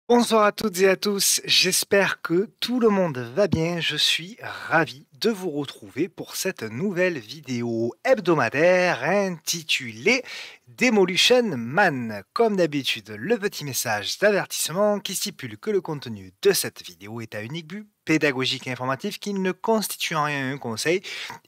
Bonsoir à toutes et à tous, j'espère que tout le monde va bien. Je suis ravi de vous retrouver pour cette nouvelle vidéo hebdomadaire intitulée Demolition Man. Comme d'habitude, le petit message d'avertissement qui stipule que le contenu de cette vidéo est à unique but pédagogique et informatif qui ne constitue en rien un conseil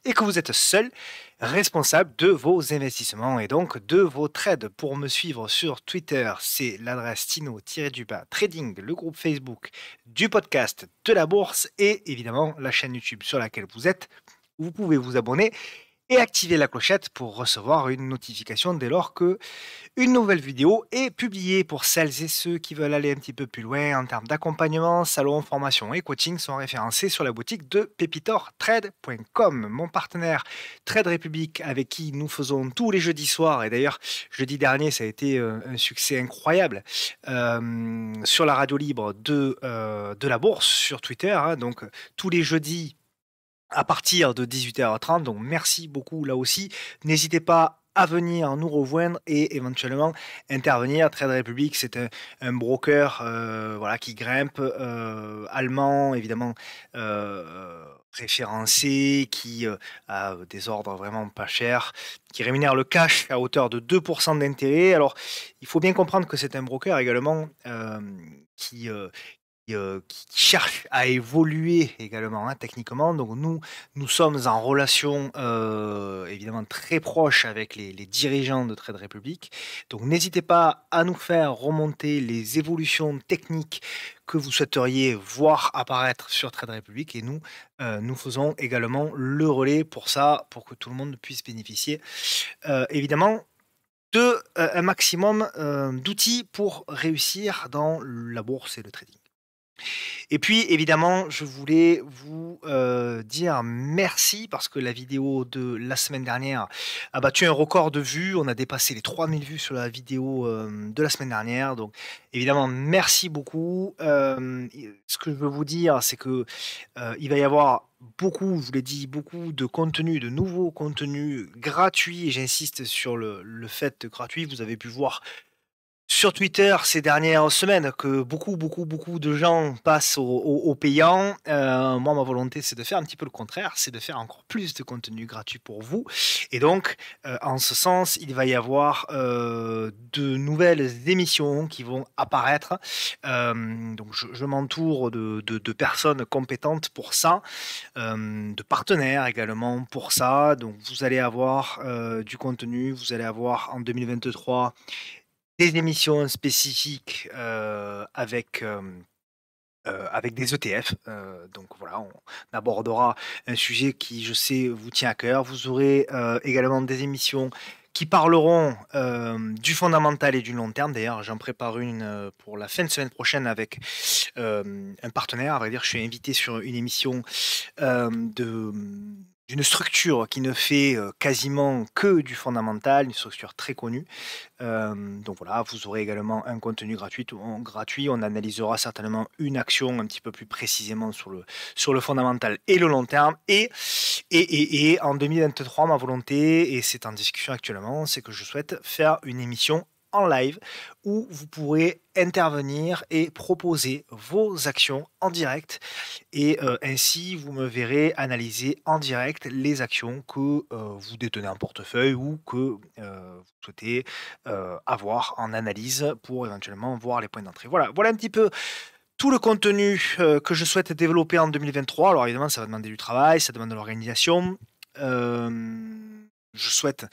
et que vous êtes seul responsable de vos investissements et donc de vos trades. Pour me suivre sur Twitter, c'est l'adresse Tino-Trading, le groupe Facebook du podcast de la bourse et évidemment la chaîne YouTube sur laquelle vous êtes. Vous pouvez vous abonner et activer la clochette pour recevoir une notification dès lors que une nouvelle vidéo est publiée. Pour celles et ceux qui veulent aller un petit peu plus loin en termes d'accompagnement, salon, formation et coaching sont référencés sur la boutique de pepitortrade.com. Mon partenaire Trade Republic avec qui nous faisons tous les jeudis soirs, et d'ailleurs jeudi dernier ça a été un succès incroyable sur la radio libre de la bourse sur Twitter, hein, donc tous les jeudis à partir de 18h30. Donc merci beaucoup là aussi. N'hésitez pas à venir nous rejoindre et éventuellement intervenir. Trade Republic, c'est un broker voilà, qui grimpe, allemand évidemment, référencé, qui a des ordres vraiment pas chers, qui rémunère le cash à hauteur de 2% d'intérêt. Alors il faut bien comprendre que c'est un broker également qui, qui cherche à évoluer également, hein, techniquement. Donc nous sommes en relation évidemment très proche avec les dirigeants de Trade Republic. Donc n'hésitez pas à nous faire remonter les évolutions techniques que vous souhaiteriez voir apparaître sur Trade Republic et nous faisons également le relais pour ça, pour que tout le monde puisse bénéficier évidemment de un maximum d'outils pour réussir dans la bourse et le trading. Et puis évidemment, je voulais vous dire merci parce que la vidéo de la semaine dernière a battu un record de vues. On a dépassé les 3000 vues sur la vidéo de la semaine dernière. Donc évidemment, merci beaucoup. Ce que je veux vous dire, c'est que il va y avoir beaucoup, je vous l'ai dit, beaucoup de contenu, de nouveaux contenus gratuits. Et j'insiste sur le fait gratuit. Vous avez pu voir sur Twitter ces dernières semaines que beaucoup de gens passent au payant. Moi, ma volonté, c'est de faire un petit peu le contraire, c'est de faire encore plus de contenu gratuit pour vous. Et donc, en ce sens, il va y avoir de nouvelles émissions qui vont apparaître. Donc, je m'entoure de personnes compétentes pour ça, de partenaires également pour ça. Donc, vous allez avoir du contenu, vous allez avoir en 2023 des émissions spécifiques avec des ETF. Donc voilà, on abordera un sujet qui, je sais, vous tient à cœur. Vous aurez également des émissions qui parleront du fondamental et du long terme. D'ailleurs, j'en prépare une pour la fin de semaine prochaine avec un partenaire. À vrai dire, je suis invité sur une émission de d'une structure qui ne fait quasiment que du fondamental, une structure très connue. Donc voilà, vous aurez également un contenu gratuit. On analysera certainement une action un petit peu plus précisément sur le fondamental et le long terme. Et en 2023, ma volonté, et c'est en discussion actuellement, c'est que je souhaite faire une émission en live où vous pourrez intervenir et proposer vos actions en direct et ainsi vous me verrez analyser en direct les actions que vous détenez en portefeuille ou que vous souhaitez avoir en analyse pour éventuellement voir les points d'entrée. Voilà un petit peu tout le contenu que je souhaite développer en 2023. Alors évidemment, ça va demander du travail, ça demande de l'organisation. Je souhaite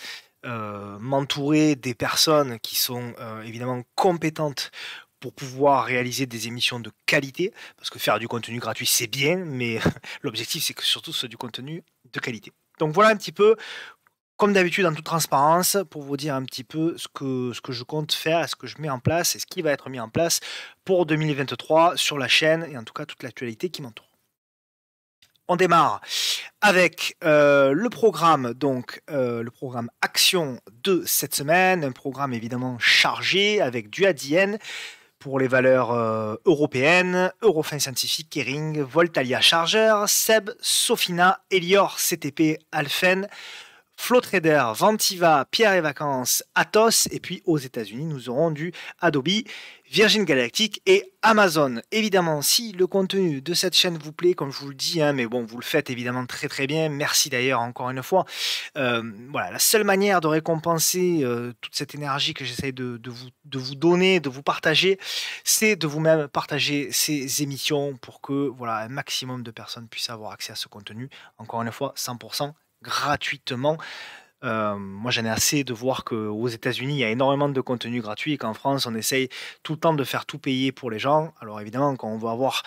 m'entourer des personnes qui sont évidemment compétentes pour pouvoir réaliser des émissions de qualité, parce que faire du contenu gratuit, c'est bien, mais l'objectif, c'est que surtout ce soit du contenu de qualité. Donc voilà un petit peu, comme d'habitude, en toute transparence, pour vous dire un petit peu ce que je compte faire, ce que je mets en place et ce qui va être mis en place pour 2023 sur la chaîne et en tout cas toute l'actualité qui m'entoure. On démarre avec le programme, donc le programme Action de cette semaine, un programme évidemment chargé avec du ADN pour les valeurs européennes, Eurofin Scientifique, Kering, Voltalia Charger, SEB, Sofina, Elior, CTP, Alphen, Flow Trader, Ventiva, Pierre et Vacances, Atos, et puis aux États-Unis, nous aurons du Adobe, Virgin Galactic et Amazon. Évidemment, si le contenu de cette chaîne vous plaît, comme je vous le dis, mais bon, vous le faites évidemment très très bien. Merci d'ailleurs encore une fois. Voilà, la seule manière de récompenser toute cette énergie que j'essaye de vous donner, de vous partager, c'est de vous-même partager ces émissions pour que voilà, un maximum de personnes puissent avoir accès à ce contenu. Encore une fois, 100% gratuitement. Moi, j'en ai assez de voir qu'aux États-Unis, il y a énormément de contenu gratuit et qu'en France, on essaye tout le temps de faire tout payer pour les gens. Alors évidemment, quand on veut avoir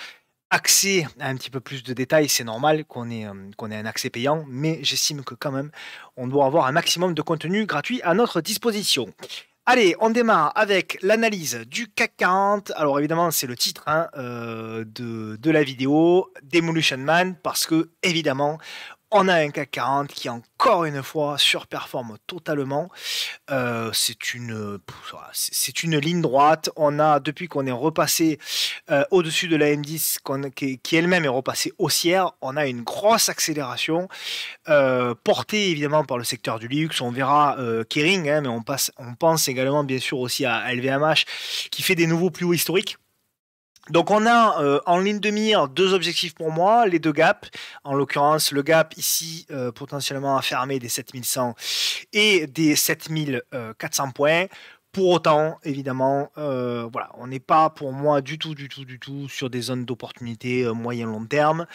accès à un petit peu plus de détails, c'est normal qu'on ait un accès payant, mais j'estime que quand même, on doit avoir un maximum de contenu gratuit à notre disposition. Allez, on démarre avec l'analyse du CAC 40. Alors évidemment, c'est le titre de la vidéo, Demolition Man, parce que évidemment, on a un CAC 40 qui encore une fois surperforme totalement. C'est une ligne droite. On a, depuis qu'on est repassé au-dessus de la M10, qui elle-même est repassée haussière, on a une grosse accélération portée évidemment par le secteur du luxe. On verra Kering, mais on pense également bien sûr aussi à LVMH qui fait des nouveaux plus hauts historiques. Donc on a en ligne de mire deux objectifs pour moi, les deux gaps. En l'occurrence, le gap ici potentiellement à fermer des 7100 et des 7400 points. Pour autant, évidemment, voilà, on n'est pas pour moi du tout sur des zones d'opportunité moyen-long terme.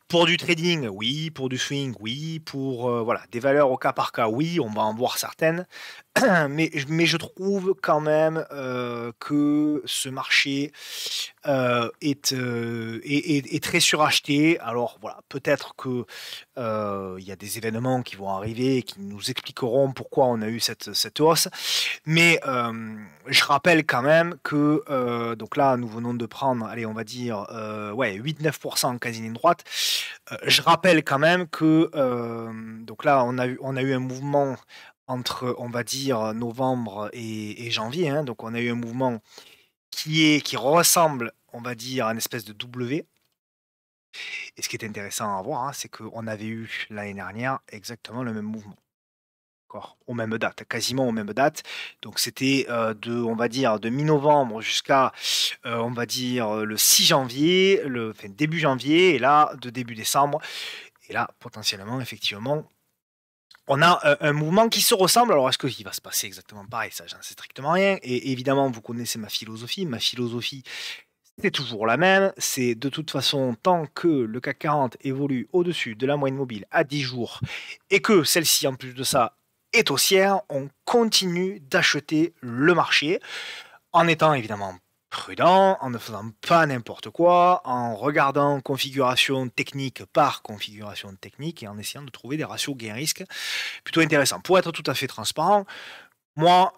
Pour du trading, oui. Pour du swing, oui. Pour voilà, des valeurs au cas par cas, oui. On va en voir certaines. mais je trouve quand même que ce marché est très suracheté. Alors voilà, peut-être que il y a des événements qui vont arriver et qui nous expliqueront pourquoi on a eu cette hausse. Mais je rappelle quand même que donc là, nous venons de prendre, allez, on va dire ouais, 8-9% en quasi ligne droite. Je rappelle quand même que donc là, on a eu un mouvement entre, on va dire, novembre et janvier. Donc on a eu un mouvement qui ressemble, on va dire, à une espèce de W. Et ce qui est intéressant à voir, c'est qu'on avait eu l'année dernière exactement le même mouvement. Aux mêmes dates, quasiment aux mêmes dates. Donc c'était on va dire, de mi-novembre jusqu'à, on va dire, le 6 janvier, enfin, début janvier, et là, de début décembre. Et là, potentiellement, effectivement, on a un mouvement qui se ressemble. Alors, est-ce qu'il va se passer exactement pareil? Ça, j'en sais strictement rien. Et évidemment, vous connaissez ma philosophie. Ma philosophie, c'est toujours la même. C'est de toute façon, tant que le CAC 40 évolue au-dessus de la moyenne mobile à 10 jours et que celle-ci, en plus de ça, est haussière, on continue d'acheter le marché en étant évidemment prudent, en ne faisant pas n'importe quoi, en regardant configuration technique par configuration technique et en essayant de trouver des ratios gain-risque plutôt intéressants. Pour être tout à fait transparent, moi,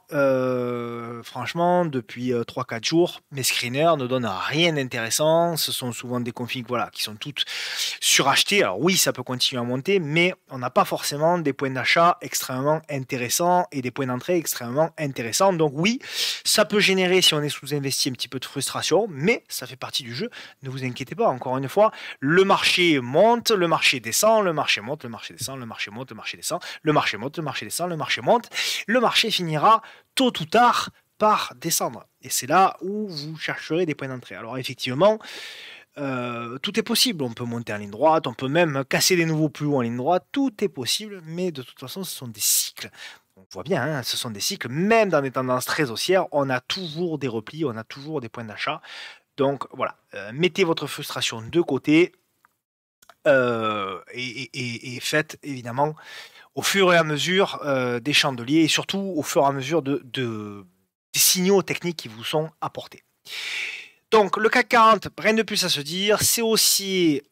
franchement, depuis 3-4 jours, mes screeners ne donnent rien d'intéressant. Ce sont souvent des configs voilà, qui sont toutes surachetées. Alors oui, ça peut continuer à monter, mais on n'a pas forcément des points d'achat extrêmement intéressants et des points d'entrée extrêmement intéressants. Donc oui, ça peut générer, si on est sous-investi, un petit peu de frustration, mais ça fait partie du jeu. Ne vous inquiétez pas, encore une fois, le marché monte, le marché descend, le marché monte, le marché descend, le marché monte, le marché descend, le marché monte, le marché descend, le marché monte, le marché finira tôt ou tard par descendre. Et c'est là où vous chercherez des points d'entrée. Alors effectivement, tout est possible. On peut monter en ligne droite, on peut même casser des nouveaux plus hauts en ligne droite. Tout est possible, mais de toute façon, ce sont des cycles. On voit bien, ce sont des cycles. Même dans des tendances très haussières, on a toujours des replis, on a toujours des points d'achat. Donc voilà, mettez votre frustration de côté et faites évidemment au fur et à mesure des chandeliers et surtout au fur et à mesure des signaux techniques qui vous sont apportés. Donc le CAC 40, rien de plus à se dire, c'est haussier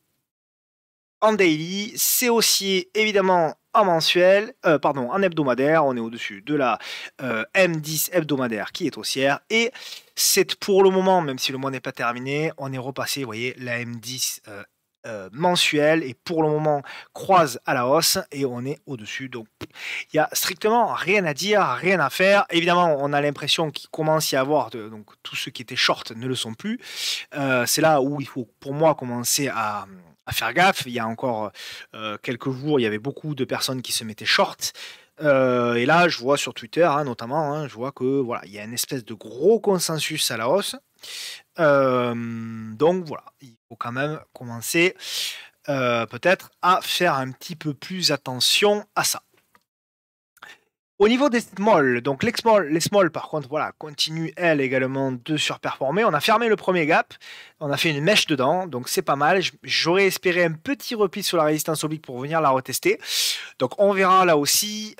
en daily, c'est haussier évidemment en mensuel, en hebdomadaire, on est au-dessus de la M10 hebdomadaire qui est haussière et c'est pour le moment, même si le mois n'est pas terminé, on est repassé, vous voyez, la M10 mensuel et pour le moment croise à la hausse et on est au-dessus. Donc il n'y a strictement rien à dire, rien à faire. Évidemment, on a l'impression qu'il commence à y avoir, donc tous ceux qui étaient short ne le sont plus. C'est là où il faut pour moi commencer à à faire gaffe. Il y a encore, quelques jours, il y avait beaucoup de personnes qui se mettaient short, et là, je vois sur Twitter, hein, notamment, hein, je vois que, voilà, il y a une espèce de gros consensus à la hausse. Donc voilà, il faut quand même commencer, peut-être à faire un petit peu plus attention à ça. Au niveau des small, donc les small par contre, voilà, continuent elles également de surperformer. On a fermé le premier gap, on a fait une mèche dedans, donc c'est pas mal. J'aurais espéré un petit repli sur la résistance oblique pour venir la retester. Donc on verra là aussi.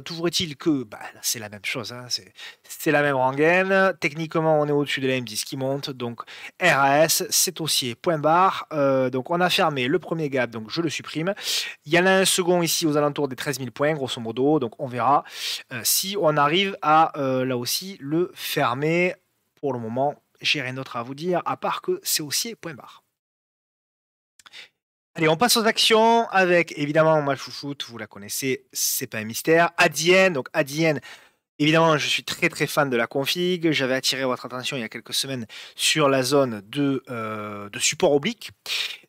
Toujours est-il que bah, là, c'est la même chose, hein, c'est la même rengaine. Techniquement, on est au-dessus de la M10 qui monte, donc RAS, c'est haussier, point barre. Donc on a fermé le premier gap, donc je le supprime. Il y en a un second ici aux alentours des 13 000 points, grosso modo, donc on verra si on arrive à là aussi le fermer. Pour le moment, j'ai rien d'autre à vous dire, à part que c'est haussier, point barre. Allez, on passe aux actions avec évidemment ma chouchoute, vous la connaissez, c'est pas un mystère. Adyen, donc Adyen, évidemment, je suis très très fan de la config. J'avais attiré votre attention il y a quelques semaines sur la zone de support oblique.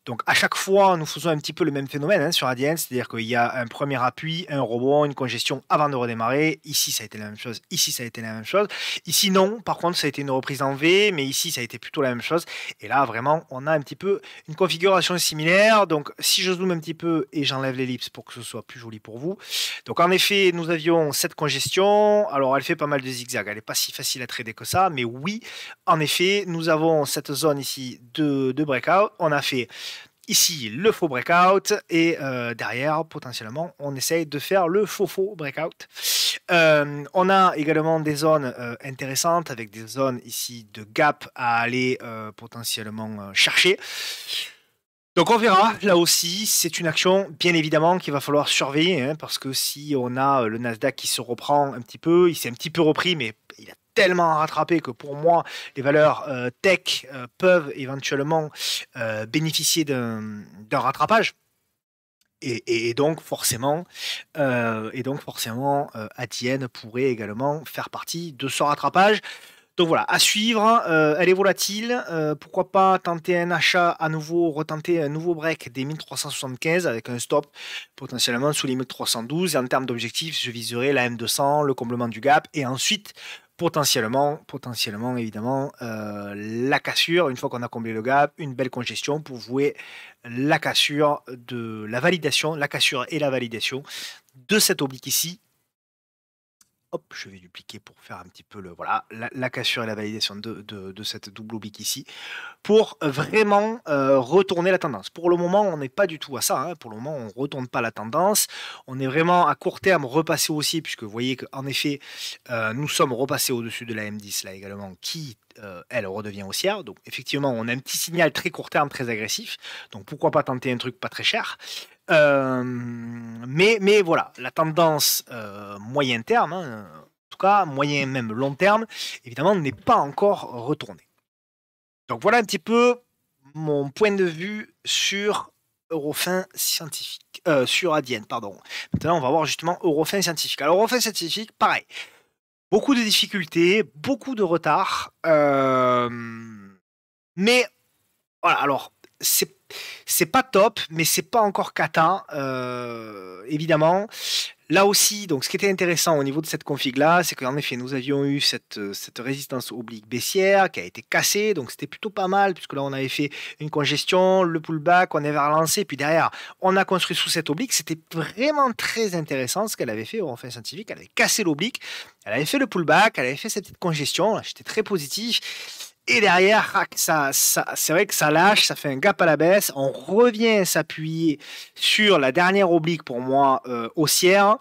Donc à chaque fois, nous faisons un petit peu le même phénomène, hein, sur Adyen, c'est-à-dire qu'il y a un premier appui, un rebond, une congestion avant de redémarrer. Ici, ça a été la même chose. Ici, ça a été la même chose. Ici, non. Par contre, ça a été une reprise en V, mais ici, ça a été plutôt la même chose. Et là, vraiment, on a un petit peu une configuration similaire. Donc si je zoome un petit peu et j'enlève l'ellipse pour que ce soit plus joli pour vous. Donc en effet, nous avions cette congestion. Alors elle fait pas mal de zigzags. Elle n'est pas si facile à trader que ça. Mais oui, en effet, nous avons cette zone ici de breakout. On a fait ici le faux breakout et derrière potentiellement on essaye de faire le faux breakout. On a également des zones intéressantes avec des zones ici de gap à aller potentiellement chercher. Donc on verra, là aussi, c'est une action bien évidemment qu'il va falloir surveiller, hein, parce que si on a le Nasdaq qui se reprend un petit peu, il s'est un petit peu repris, mais il a tellement rattrapé que pour moi, les valeurs tech peuvent éventuellement bénéficier d'un rattrapage. Et donc forcément, Adyen pourrait également faire partie de ce rattrapage. Donc voilà, à suivre, elle est volatile, pourquoi pas tenter un achat à nouveau, retenter un nouveau break des 1375 avec un stop potentiellement sous les 1312 et en termes d'objectifs, je viserai la M200, le comblement du gap et ensuite potentiellement évidemment la cassure, une fois qu'on a comblé le gap, une belle congestion pour vouer la cassure de la validation, la cassure et la validation de cet oblique ici. Hop, je vais dupliquer pour faire un petit peu voilà, la cassure et la validation de cette double oblique ici, pour vraiment retourner la tendance. Pour le moment, on n'est pas du tout à ça, hein. Pour le moment, on ne retourne pas la tendance. On est vraiment à court terme repassé aussi, puisque vous voyez qu'en effet, nous sommes repassés au-dessus de la M10 là également, qui elle redevient haussière. Donc effectivement, on a un petit signal très court terme, très agressif. Donc pourquoi pas tenter un truc pas très cher. Mais voilà, la tendance moyen terme, hein, en tout cas moyen même long terme, évidemment n'est pas encore retournée. Donc voilà un petit peu mon point de vue sur Eurofin scientifique, sur Adyen, pardon. Maintenant on va voir justement Eurofin scientifique. Alors Eurofin scientifique, pareil, beaucoup de difficultés, beaucoup de retard, mais voilà, alors c'est pas top, mais c'est pas encore cata, évidemment. Là aussi, donc ce qui était intéressant au niveau de cette config-là, c'est qu'en effet, nous avions eu cette résistance oblique baissière qui a été cassée, donc c'était plutôt pas mal, puisque là, on avait fait une congestion, le pullback, on avait relancé, puis derrière, on a construit sous cette oblique. C'était vraiment très intéressant ce qu'elle avait fait au Eurofin scientifique. Elle avait cassé l'oblique, elle avait fait le pullback, elle avait fait cette petite congestion, j'étais très positif. Et derrière, c'est vrai que ça lâche, ça fait un gap à la baisse. On revient s'appuyer sur la dernière oblique pour moi haussière.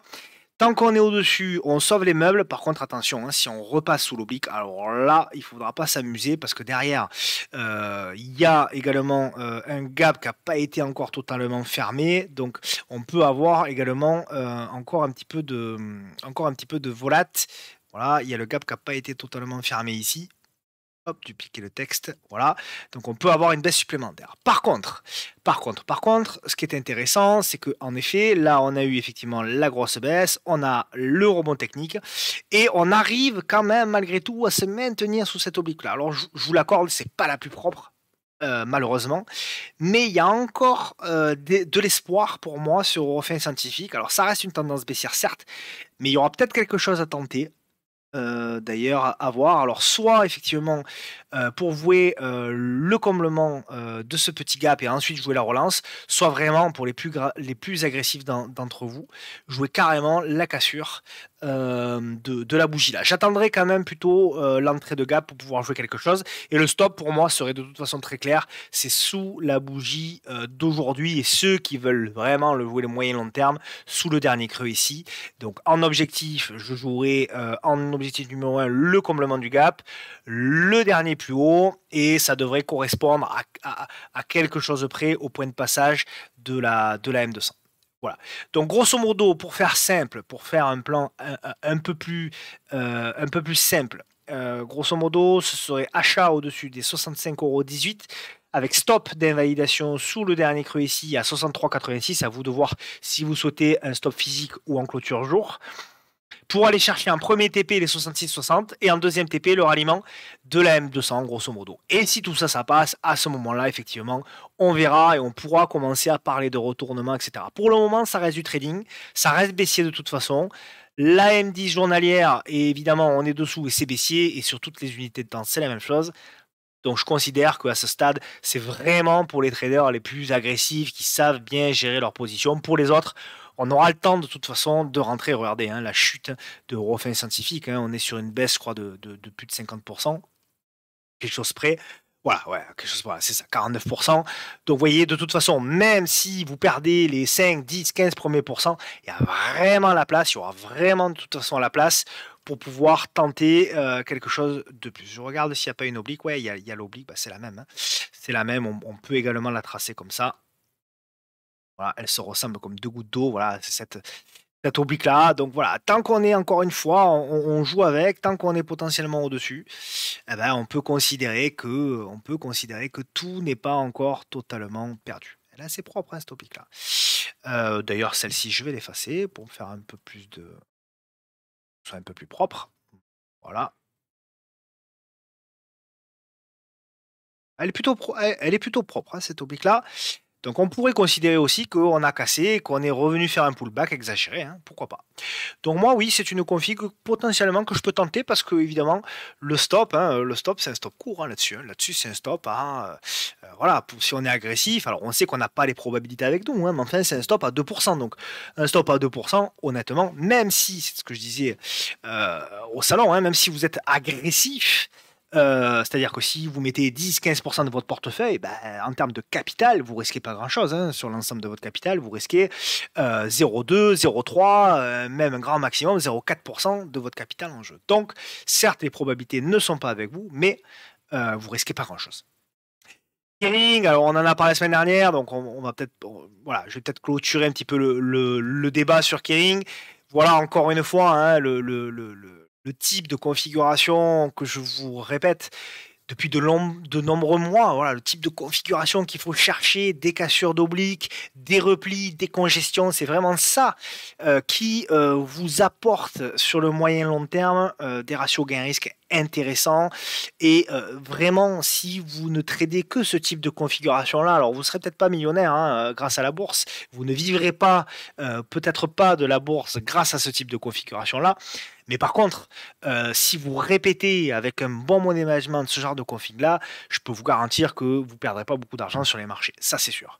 Tant qu'on est au-dessus, on sauve les meubles. Par contre, attention, hein, si on repasse sous l'oblique, alors là, il ne faudra pas s'amuser parce que derrière, il y a également un gap qui n'a pas été encore totalement fermé. Donc, on peut avoir également encore un petit peu de volat. Voilà, il y a le gap qui n'a pas été totalement fermé ici. Hop, dupliquer le texte, voilà. Donc on peut avoir une baisse supplémentaire. Par contre, ce qui est intéressant, c'est qu'en effet, là, on a eu effectivement la grosse baisse, on a le rebond technique, et on arrive quand même, malgré tout, à se maintenir sous cette oblique-là. Alors, je vous l'accorde, c'est pas la plus propre. malheureusement. Mais il y a encore de l'espoir pour moi sur Eurofin Scientifique. Alors ça reste une tendance baissière certes, mais il y aura peut-être quelque chose à tenter. D'ailleurs à voir. Alors soit effectivement, pour jouer, le comblement, de ce petit gap et ensuite jouer la relance, soit vraiment pour les plus agressifs d'entre vous, jouer carrément la cassure, de la bougie là. J'attendrai quand même plutôt, l'entrée de gap pour pouvoir jouer quelque chose et le stop pour moi serait de toute façon très clair, c'est sous la bougie, d'aujourd'hui et ceux qui veulent vraiment le jouer le moyen long terme, sous le dernier creux ici. Donc en objectif, je jouerai en objectif numéro 1 le comblement du gap, le dernier plus haut, et ça devrait correspondre à quelque chose près au point de passage de la M200. Voilà. Donc grosso modo, pour faire simple, pour faire un plan un peu plus simple, grosso modo, ce serait achat au-dessus des 65,18 € avec stop d'invalidation sous le dernier creux ici à 63,86. À vous de voir si vous souhaitez un stop physique ou en clôture jour. Pour aller chercher un premier TP les 66,60 et un deuxième TP le ralliement de la M200 grosso modo. Et si tout ça, ça passe, à ce moment-là, effectivement, on verra et on pourra commencer à parler de retournement, etc. Pour le moment, ça reste du trading, ça reste baissier de toute façon. La M10 journalière, et évidemment, on est dessous et c'est baissier, et sur toutes les unités de temps, c'est la même chose. Donc je considère qu'à ce stade, c'est vraiment pour les traders les plus agressifs qui savent bien gérer leur position. Pour les autres, on aura le temps de toute façon de rentrer. Regardez, hein, la chute de Eurofin Scientifique, hein, on est sur une baisse, je crois, de plus de 50%, quelque chose près. Voilà, ouais, quelque chose, voilà, c'est ça, 49%. Donc vous voyez, de toute façon, même si vous perdez les 5, 10, 15 premiers pourcents, il y a vraiment la place, il y aura vraiment de toute façon la place pour pouvoir tenter quelque chose de plus. Je regarde s'il n'y a pas une oblique. Ouais, il y a l'oblique, bah, c'est la même, hein. C'est la même, on peut également la tracer comme ça. Voilà, elle se ressemble comme deux gouttes d'eau. Voilà, c'est cette oblique-là. Donc voilà, tant qu'on est encore une fois, on joue avec, tant qu'on est potentiellement au-dessus, eh ben, on peut considérer que tout n'est pas encore totalement perdu. Elle est assez propre, hein, cette oblique-là. D'ailleurs, celle-ci, je vais l'effacer pour me faire un peu plus de, soit un peu plus propre. Voilà. Elle est plutôt propre, hein, cette oblique-là. Donc on pourrait considérer aussi qu'on a cassé, qu'on est revenu faire un pullback exagéré, hein, pourquoi pas. Donc moi oui, c'est une config potentiellement que je peux tenter parce que évidemment le stop c'est un stop court, hein, là-dessus. Là-dessus c'est un stop à voilà, si on est agressif, alors on sait qu'on n'a pas les probabilités avec nous, hein, mais enfin c'est un stop à 2%. Donc un stop à 2%, honnêtement, même si, c'est ce que je disais au salon, hein, même si vous êtes agressif, c'est-à-dire que si vous mettez 10-15% de votre portefeuille, ben, en termes de capital, vous risquez pas grand-chose, hein. Sur l'ensemble de votre capital, vous risquez 0,2, 0,3, même un grand maximum 0,4% de votre capital en jeu. Donc, certes, les probabilités ne sont pas avec vous, mais vous risquez pas grand-chose. Kering, alors on en a parlé la semaine dernière, donc on va peut-être, voilà, je vais peut-être clôturer un petit peu le débat sur Kering. Voilà, encore une fois, hein, le type de configuration que je vous répète depuis de nombreux mois. Voilà, le type de configuration qu'il faut chercher, des cassures d'obliques, des replis, des congestions, c'est vraiment ça qui vous apporte sur le moyen long terme des ratios gain-risque intéressants. Et vraiment, si vous ne tradez que ce type de configuration-là, alors vous ne serez peut-être pas millionnaire hein, grâce à la bourse, vous ne vivrez pas, peut-être pas de la bourse grâce à ce type de configuration-là. Mais par contre, si vous répétez avec un bon money management ce genre de config-là, je peux vous garantir que vous ne perdrez pas beaucoup d'argent sur les marchés. Ça, c'est sûr.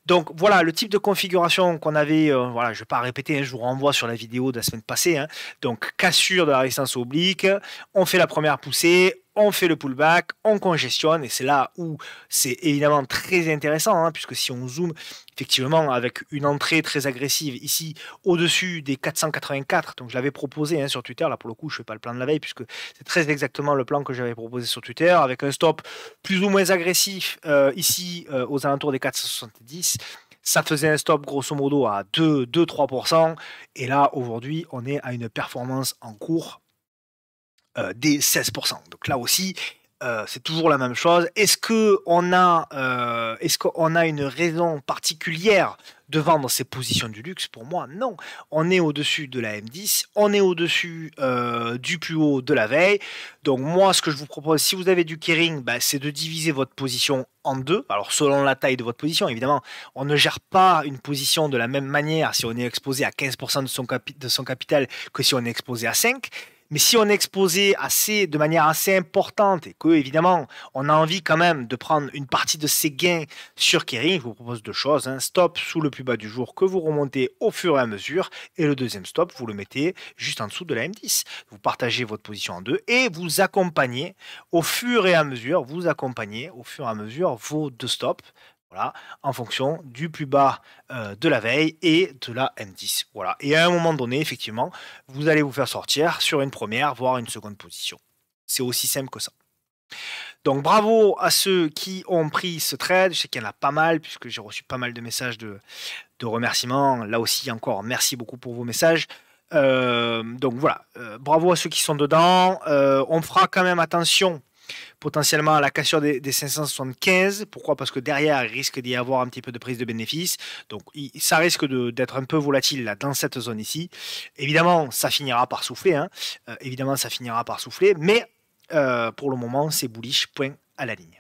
Donc voilà, le type de configuration qu'on avait, voilà, je ne vais pas répéter, hein, je vous renvoie sur la vidéo de la semaine passée. Hein. Donc cassure de la résistance oblique, on fait la première poussée, on fait le pullback, on congestionne, et c'est là où c'est évidemment très intéressant, hein, puisque si on zoome, effectivement, avec une entrée très agressive ici, au-dessus des 484, donc je l'avais proposé hein, sur Twitter, là pour le coup je ne fais pas le plan de la veille, puisque c'est très exactement le plan que j'avais proposé sur Twitter, avec un stop plus ou moins agressif ici aux alentours des 470. Ça faisait un stop grosso modo à 2-3%, et là aujourd'hui on est à une performance en cours des 16%. Donc là aussi, c'est toujours la même chose. Est-ce qu'on a une raison particulière de vendre ces positions du luxe? Pour moi, non. On est au-dessus de la M10, on est au-dessus du plus haut de la veille. Donc moi, ce que je vous propose, si vous avez du Kering, bah, c'est de diviser votre position en deux. Alors selon la taille de votre position, évidemment, on ne gère pas une position de la même manière si on est exposé à 15% de son capital que si on est exposé à 5. Mais si on est exposé de manière assez importante et que, évidemment, on a envie quand même de prendre une partie de ses gains sur Kering, je vous propose deux choses. Un stop sous le plus bas du jour que vous remontez au fur et à mesure. Et le deuxième stop, vous le mettez juste en dessous de la M10. Vous partagez votre position en deux et vous accompagnez au fur et à mesure, vos deux stops. Voilà, en fonction du plus bas de la veille et de la M10. Voilà. Et à un moment donné, effectivement, vous allez vous faire sortir sur une première, voire une seconde position. C'est aussi simple que ça. Donc bravo à ceux qui ont pris ce trade. Je sais qu'il y en a pas mal, puisque j'ai reçu pas mal de messages de remerciements. Là aussi, encore, merci beaucoup pour vos messages. Donc voilà, bravo à ceux qui sont dedans. On fera quand même attention potentiellement à la cassure des 575. Pourquoi? Parce que derrière, il risque d'y avoir un petit peu de prise de bénéfice. Donc, ça risque d'être un peu volatile là, dans cette zone ici. Évidemment, ça finira par souffler. Hein. Évidemment, ça finira par souffler. Mais pour le moment, c'est bullish, point à la ligne.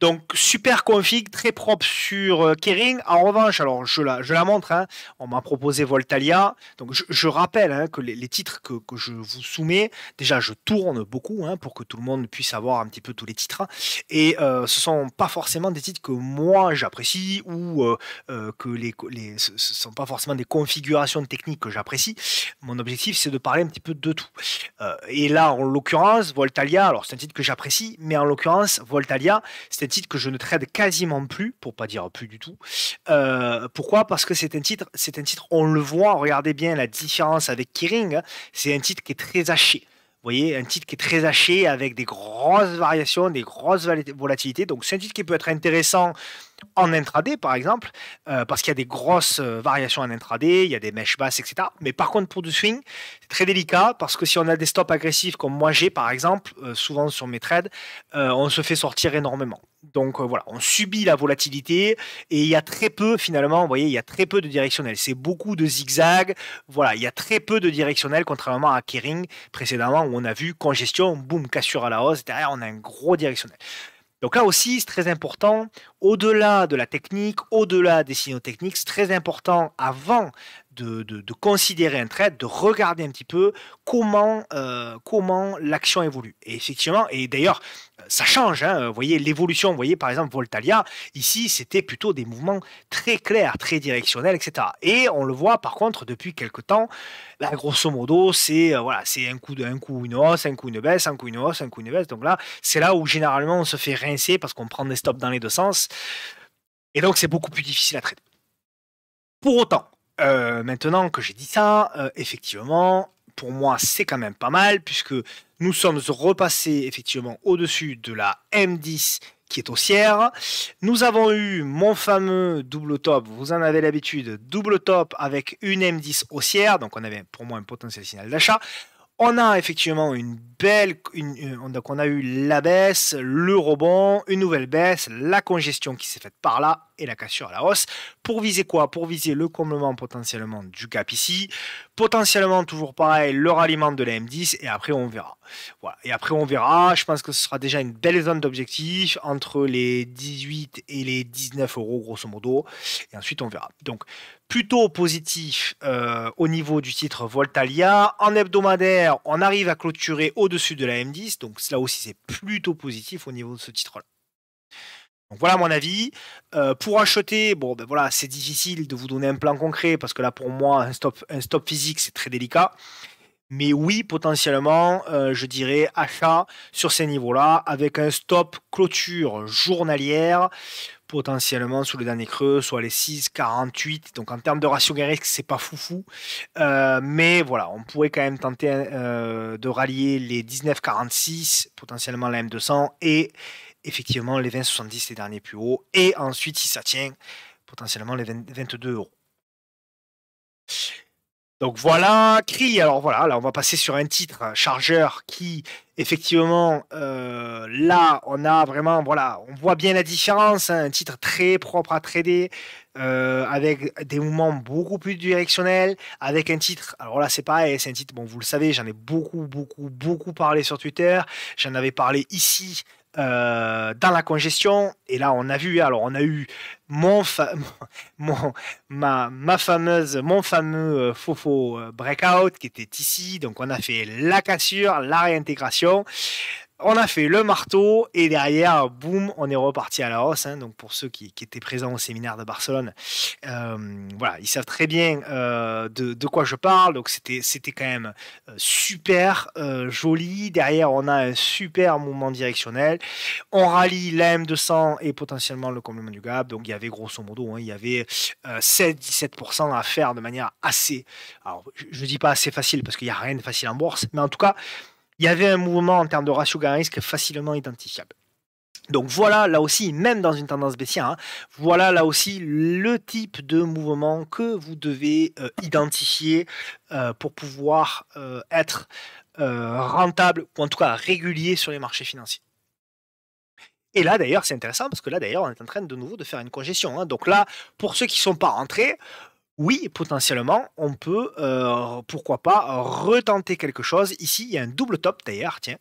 Donc, super config, très propre sur Kering. En revanche, alors je la montre, hein, on m'a proposé Voltalia. Donc, je rappelle hein, que les titres que je vous soumets, déjà, je tourne beaucoup hein, pour que tout le monde puisse avoir un petit peu tous les titres. Et ce ne sont pas forcément des titres que moi j'apprécie ou ce ne sont pas forcément des configurations techniques que j'apprécie. Mon objectif, c'est de parler un petit peu de tout. Et là, en l'occurrence, Voltalia, alors c'est un titre que j'apprécie, mais en l'occurrence, Voltalia, c'est un titre que je ne trade quasiment plus, pour pas dire plus du tout. Pourquoi? Parce que c'est un titre, on le voit, regardez bien la différence avec Kering, hein, c'est un titre qui est très haché. Vous voyez, un titre qui est très haché avec des grosses variations, des grosses volatilités. Donc c'est un titre qui peut être intéressant en intraday, par exemple, parce qu'il y a des grosses variations en intraday, il y a des mèches basses, etc. Mais par contre, pour du swing, c'est très délicat, parce que si on a des stops agressifs, comme moi j'ai, par exemple, souvent sur mes trades, on se fait sortir énormément. Donc voilà, on subit la volatilité, et il y a très peu, finalement, vous voyez, il y a très peu de directionnel. C'est beaucoup de zigzags, voilà, il y a très peu de directionnel, contrairement à Kering, précédemment, où on a vu congestion, boum, cassure à la hausse, derrière, on a un gros directionnel. Donc là aussi, c'est très important, au-delà de la technique, au-delà des signaux techniques, c'est très important avant de considérer un trade, de regarder un petit peu comment l'action évolue. Et effectivement, et d'ailleurs, ça change. Hein, vous voyez l'évolution, vous voyez par exemple Voltalia, ici c'était plutôt des mouvements très clairs, très directionnels, etc. Et on le voit par contre depuis quelques temps, là grosso modo, c'est voilà, c'est un coup une hausse, un coup une baisse, un coup une hausse, un coup une baisse. Donc là, c'est là où généralement on se fait rincer parce qu'on prend des stops dans les deux sens. Et donc c'est beaucoup plus difficile à trader. Pour autant, maintenant que j'ai dit ça, effectivement, pour moi, c'est quand même pas mal, puisque nous sommes repassés effectivement au-dessus de la M10 qui est haussière. Nous avons eu mon fameux double top, vous en avez l'habitude, double top avec une M10 haussière, donc on avait pour moi un potentiel signal d'achat. On a effectivement donc on a eu la baisse, le rebond, une nouvelle baisse, la congestion qui s'est faite par là et la cassure à la hausse. Pour viser quoi? Pour viser le comblement potentiellement du gap ici, potentiellement toujours pareil, le ralliement de la M10 et après on verra. Voilà. Et après on verra, je pense que ce sera déjà une belle zone d'objectif entre les 18 et les 19 euros grosso modo et ensuite on verra. Donc plutôt positif au niveau du titre Voltalia. En hebdomadaire, on arrive à clôturer au-dessus de la M10, donc là aussi c'est plutôt positif au niveau de ce titre-là. Donc voilà mon avis. Pour acheter, bon ben voilà, c'est difficile de vous donner un plan concret parce que là pour moi un stop physique c'est très délicat. Mais oui, potentiellement, je dirais achat sur ces niveaux-là avec un stop clôture journalière potentiellement sous le dernier creux, soit les 6,48. Donc en termes de ratio gain risque, c'est pas foufou. Mais voilà, on pourrait quand même tenter de rallier les 19,46, potentiellement la M200, et effectivement les 20,70 les derniers plus hauts. Et ensuite, si ça tient, potentiellement les 22 euros. Donc voilà, CRI. Alors voilà, là on va passer sur un titre chargeur qui effectivement là on a vraiment voilà, on voit bien la différence, hein, un titre très propre à trader avec des mouvements beaucoup plus directionnels, avec un titre. Alors là c'est pareil, c'est un titre. Bon vous le savez, j'en ai beaucoup parlé sur Twitter, j'en avais parlé ici. Dans la congestion et là on a vu alors on a eu mon, fa- mon, mon fameux faux breakout qui était ici. Donc, on a fait la cassure, la réintégration. On a fait le marteau et derrière, boum, on est reparti à la hausse, hein. Donc pour ceux qui étaient présents au séminaire de Barcelone, voilà, ils savent très bien de quoi je parle. Donc c'était quand même super joli. Derrière, on a un super mouvement directionnel. On rallie la M200 et potentiellement le complément du gap. Donc il y avait grosso modo, hein, il y avait 7-17% à faire de manière assez. Alors je ne dis pas assez facile parce qu'il n'y a rien de facile en bourse, mais en tout cas il y avait un mouvement en termes de ratio gain-risque facilement identifiable. Donc voilà, là aussi, même dans une tendance baissière, hein, voilà là aussi le type de mouvement que vous devez identifier pour pouvoir être rentable ou en tout cas régulier sur les marchés financiers. Et là d'ailleurs, c'est intéressant parce que là d'ailleurs, on est en train de nouveau de faire une congestion, hein. Donc là, pour ceux qui ne sont pas rentrés, oui, potentiellement, on peut, pourquoi pas, retenter quelque chose. Ici, il y a un double top d'ailleurs. Tiens,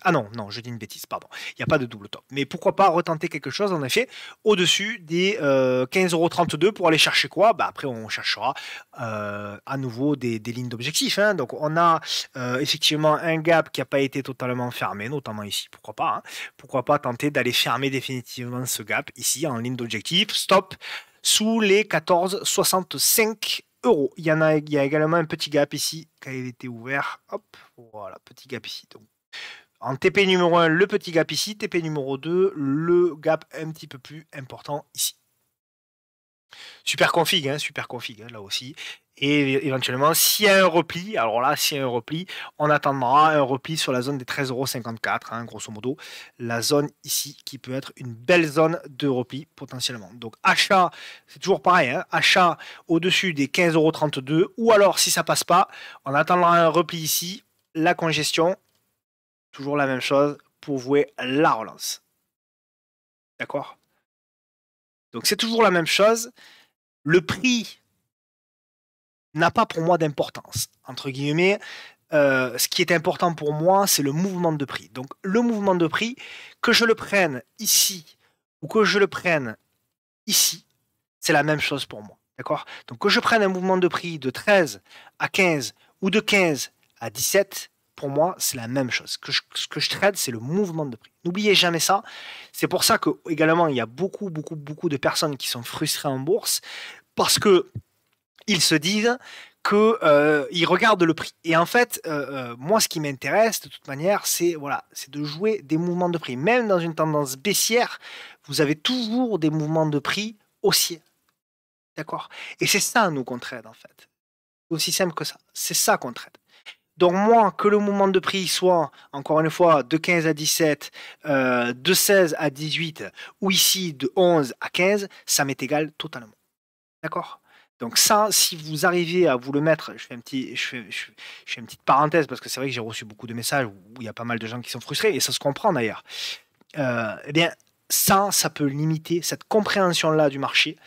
ah non, non, je dis une bêtise, pardon. Il n'y a pas de double top. Mais pourquoi pas retenter quelque chose, en effet, au-dessus des 15,32 € pour aller chercher quoi? Bah, après, on cherchera à nouveau des lignes d'objectif, hein. Donc, on a effectivement un gap qui n'a pas été totalement fermé, notamment ici. Pourquoi pas, hein. Pourquoi pas tenter d'aller fermer définitivement ce gap ici en ligne d'objectif. Stop sous les 14,65 €. Il y a également un petit gap ici qui a été ouvert. Hop, voilà, petit gap ici. Donc, en TP numéro 1, le petit gap ici. TP numéro 2, le gap un petit peu plus important ici. Super config, hein, là aussi. Et éventuellement, s'il y a un repli, alors là, s'il y a un repli, on attendra un repli sur la zone des 13,54 €, hein, grosso modo. La zone ici qui peut être une belle zone de repli potentiellement. Donc achat, c'est toujours pareil, hein, achat au-dessus des 15,32 € ou alors si ça passe pas, on attendra un repli ici, la congestion, toujours la même chose pour jouer la relance. D'accord? Donc c'est toujours la même chose. Le prix n'a pas pour moi d'importance, entre guillemets. Ce qui est important pour moi, c'est le mouvement de prix. Donc le mouvement de prix, que je le prenne ici ou que je le prenne ici, c'est la même chose pour moi. D'accord? Donc que je prenne un mouvement de prix de 13 à 15 ou de 15 à 17, pour moi, c'est la même chose. Ce que je trade, c'est le mouvement de prix. N'oubliez jamais ça. C'est pour ça que également il y a beaucoup de personnes qui sont frustrées en bourse parce que ils se disent que ils regardent le prix. Et en fait, moi, ce qui m'intéresse de toute manière, c'est voilà, c'est de jouer des mouvements de prix. Même dans une tendance baissière, vous avez toujours des mouvements de prix haussiers. D'accord? Et c'est ça, nous, qu'on trade, en fait. C'est aussi simple que ça. C'est ça qu'on trade. Donc moi, que le mouvement de prix soit, encore une fois, de 15 à 17, de 16 à 18, ou ici de 11 à 15, ça m'est égal totalement. D'accord? Donc ça, si vous arrivez à vous le mettre, je fais une petite parenthèse parce que c'est vrai que j'ai reçu beaucoup de messages où il y a pas mal de gens qui sont frustrés et ça se comprend d'ailleurs. Eh bien, ça peut limiter cette compréhension-là du marché.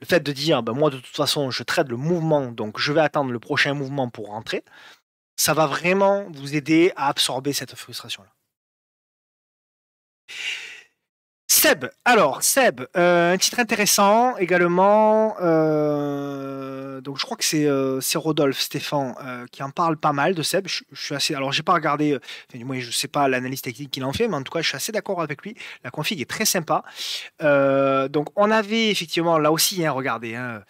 Le fait de dire, ben moi de toute façon, je trade le mouvement, donc je vais attendre le prochain mouvement pour rentrer, ça va vraiment vous aider à absorber cette frustration-là. Seb, un titre intéressant également. Donc je crois que c'est Rodolphe Stéphane qui en parle pas mal de Seb. Je suis assez. Alors j'ai pas regardé, enfin, du moins je sais pas l'analyse technique qu'il en fait, mais en tout cas je suis assez d'accord avec lui. La config est très sympa. Donc on avait effectivement là aussi, hein, regardez, hein,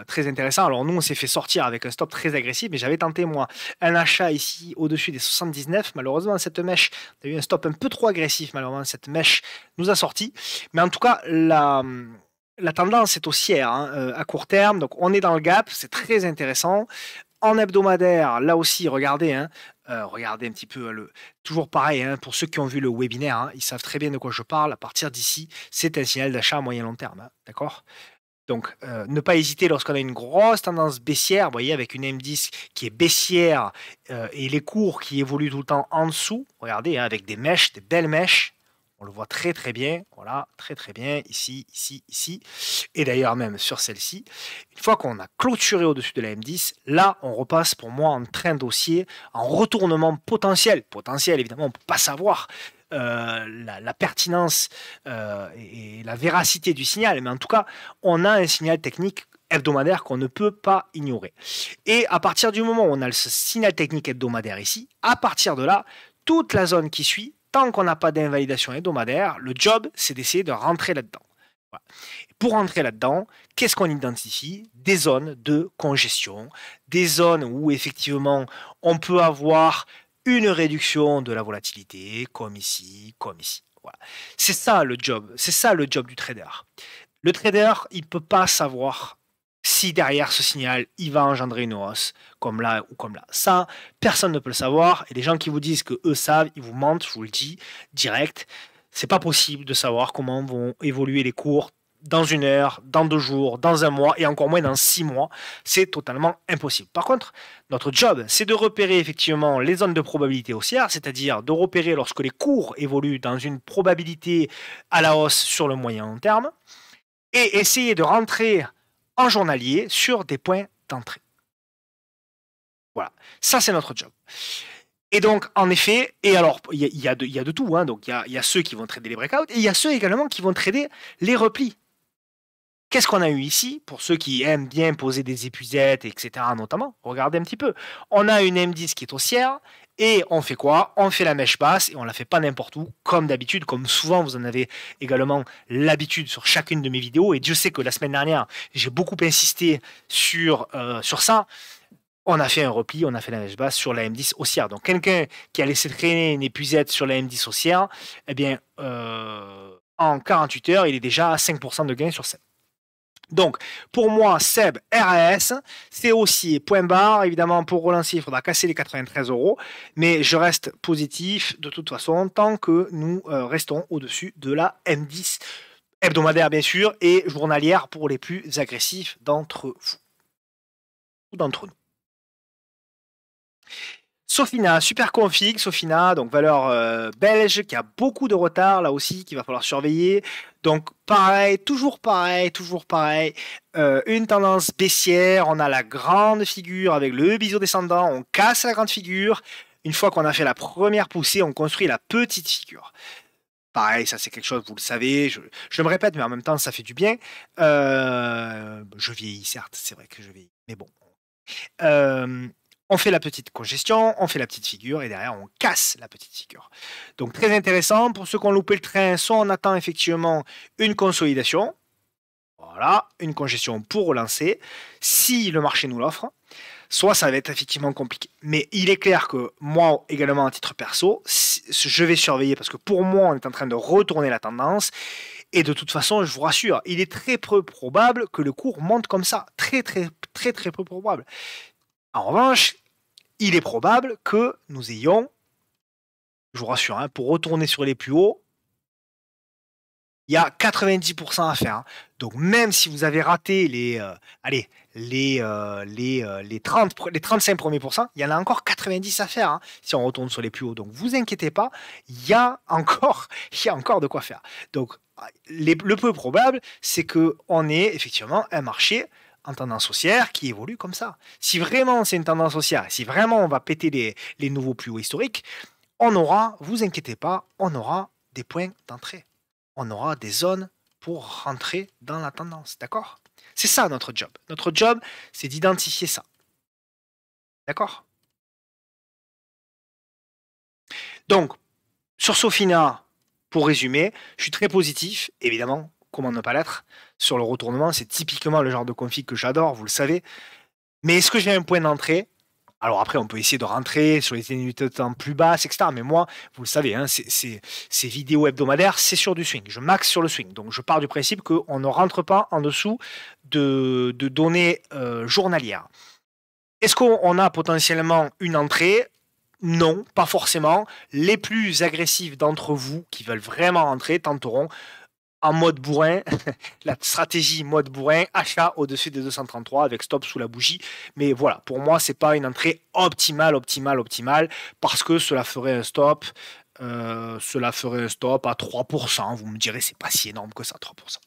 très intéressant. Alors nous on s'est fait sortir avec un stop très agressif, mais j'avais tenté moi un achat ici au-dessus des 79. Malheureusement cette mèche, a eu un stop un peu trop agressif. Malheureusement cette mèche nous a sorti. Mais en tout cas la tendance est haussière, hein, à court terme. Donc on est dans le gap, c'est très intéressant. En hebdomadaire, là aussi, regardez, hein, regardez un petit peu toujours pareil, hein, pour ceux qui ont vu le webinaire, hein, ils savent très bien de quoi je parle. À partir d'ici, c'est un signal d'achat à moyen long terme, hein, d'accord? Donc, ne pas hésiter lorsqu'on a une grosse tendance baissière, vous voyez, avec une M10 qui est baissière et les cours qui évoluent tout le temps en dessous. Regardez, hein, avec des mèches, des belles mèches. On le voit très très bien. Voilà, très très bien. Ici, ici, ici. Et d'ailleurs, même sur celle-ci. Une fois qu'on a clôturé au-dessus de la M10, là, on repasse pour moi en train d'haussier, en retournement potentiel. Potentiel, évidemment, on ne peut pas savoir la pertinence et la véracité du signal, mais en tout cas, on a un signal technique hebdomadaire qu'on ne peut pas ignorer. Et à partir du moment où on a ce signal technique hebdomadaire ici, à partir de là, toute la zone qui suit, tant qu'on n'a pas d'invalidation hebdomadaire, le job, c'est d'essayer de rentrer là-dedans. Voilà. Pour rentrer là-dedans, qu'est-ce qu'on identifie? Des zones de congestion, des zones où effectivement on peut avoir une réduction de la volatilité, comme ici, comme ici. Voilà. C'est ça le job, du trader. Le trader, il ne peut pas savoir si derrière ce signal, il va engendrer une hausse, comme là ou comme là. Ça, personne ne peut le savoir. Et les gens qui vous disent que eux savent, ils vous mentent, je vous le dis, direct. C'est pas possible de savoir comment vont évoluer les cours dans une heure, dans 2 jours, dans un mois et encore moins dans 6 mois. C'est totalement impossible. Par contre, notre job, c'est de repérer effectivement les zones de probabilité haussière, c'est-à-dire de repérer lorsque les cours évoluent dans une probabilité à la hausse sur le moyen long terme et essayer de rentrer en journalier sur des points d'entrée. Voilà, ça c'est notre job. Et donc, en effet, et alors, il y a de tout, hein. Donc il y a ceux qui vont trader les breakouts, et il y a ceux également qui vont trader les replis. Qu'est-ce qu'on a eu ici? Pour ceux qui aiment bien poser des épuisettes, etc. notamment, regardez un petit peu. On a une M10 qui est haussière, et on fait quoi? On fait la mèche basse, et on la fait pas n'importe où, comme d'habitude, comme souvent vous en avez également l'habitude sur chacune de mes vidéos, et Dieu sait que la semaine dernière, j'ai beaucoup insisté sur ça. On a fait un repli, on a fait la mèche basse sur la M10 haussière. Donc quelqu'un qui a laissé traîner une épuisette sur la M10 haussière, eh bien, en 48 heures, il est déjà à 5% de gain sur SEB. Donc, pour moi, SEB, RAS, c'est haussier, point barre. Évidemment, pour relancer, il faudra casser les 93 €. Mais je reste positif de toute façon tant que nous restons au-dessus de la M10 hebdomadaire, bien sûr, et journalière pour les plus agressifs d'entre vous ou d'entre nous. Sofina, super config, Sofina, donc valeur belge qui a beaucoup de retard là aussi, qu'il va falloir surveiller. Donc pareil, toujours pareil, une tendance baissière, on a la grande figure avec le biseau descendant, on casse la grande figure. Une fois qu'on a fait la première poussée, on construit la petite figure. Pareil, ça c'est quelque chose, vous le savez, je me répète, mais en même temps ça fait du bien. Je vieillis, certes, c'est vrai que je vieillis, mais bon. On fait la petite congestion, on fait la petite figure et derrière on casse la petite figure. Donc très intéressant. Pour ceux qui ont loupé le train, soit on attend effectivement une consolidation, voilà, une congestion pour relancer, si le marché nous l'offre, soit ça va être effectivement compliqué. Mais il est clair que moi également à titre perso, je vais surveiller parce que pour moi on est en train de retourner la tendance. Et de toute façon, je vous rassure, il est très peu probable que le cours monte comme ça. Très peu probable. En revanche, il est probable que nous ayons, je vous rassure, hein, pour retourner sur les plus hauts, il y a 90% à faire. Hein. Donc même si vous avez raté les 35 premiers pourcents, il y en a encore 90 à faire hein, si on retourne sur les plus hauts. Donc vous inquiétez pas, il y a encore de quoi faire. Donc le peu probable, c'est qu'on ait effectivement un marché en tendance haussière qui évolue comme ça. Si vraiment c'est une tendance haussière, si vraiment on va péter les nouveaux plus hauts historiques, on aura, vous inquiétez pas, on aura des points d'entrée. On aura des zones pour rentrer dans la tendance, d'accord? C'est ça notre job. Notre job, c'est d'identifier ça. D'accord? Donc, sur Sofina, pour résumer, je suis très positif, évidemment, comment ne pas l'être, sur le retournement. C'est typiquement le genre de config que j'adore, vous le savez. Mais est-ce que j'ai un point d'entrée? Alors après, on peut essayer de rentrer sur les unités de temps plus basses, etc. Mais moi, vous le savez, hein, ces vidéos hebdomadaires, c'est sur du swing. Je maxe sur le swing. Donc je pars du principe qu'on ne rentre pas en dessous de données journalières. Est-ce qu'on a potentiellement une entrée? Non, pas forcément. Les plus agressifs d'entre vous qui veulent vraiment rentrer tenteront en mode bourrin, la stratégie mode bourrin, achat au-dessus des 233 avec stop sous la bougie. Mais voilà, pour moi, c'est pas une entrée optimale, parce que cela ferait un stop à 3%. Vous me direz, c'est pas si énorme que ça, 3%.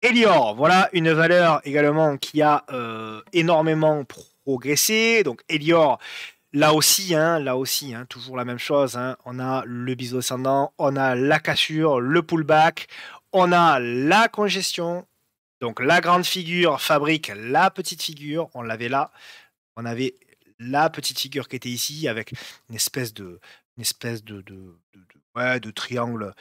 Elior, voilà une valeur également qui a énormément progressé. Donc Elior, là aussi, toujours la même chose, hein. On a le biseau descendant, on a la cassure, le pullback, on a la congestion. Donc la grande figure fabrique la petite figure. On l'avait là. On avait la petite figure qui était ici avec une espèce de triangle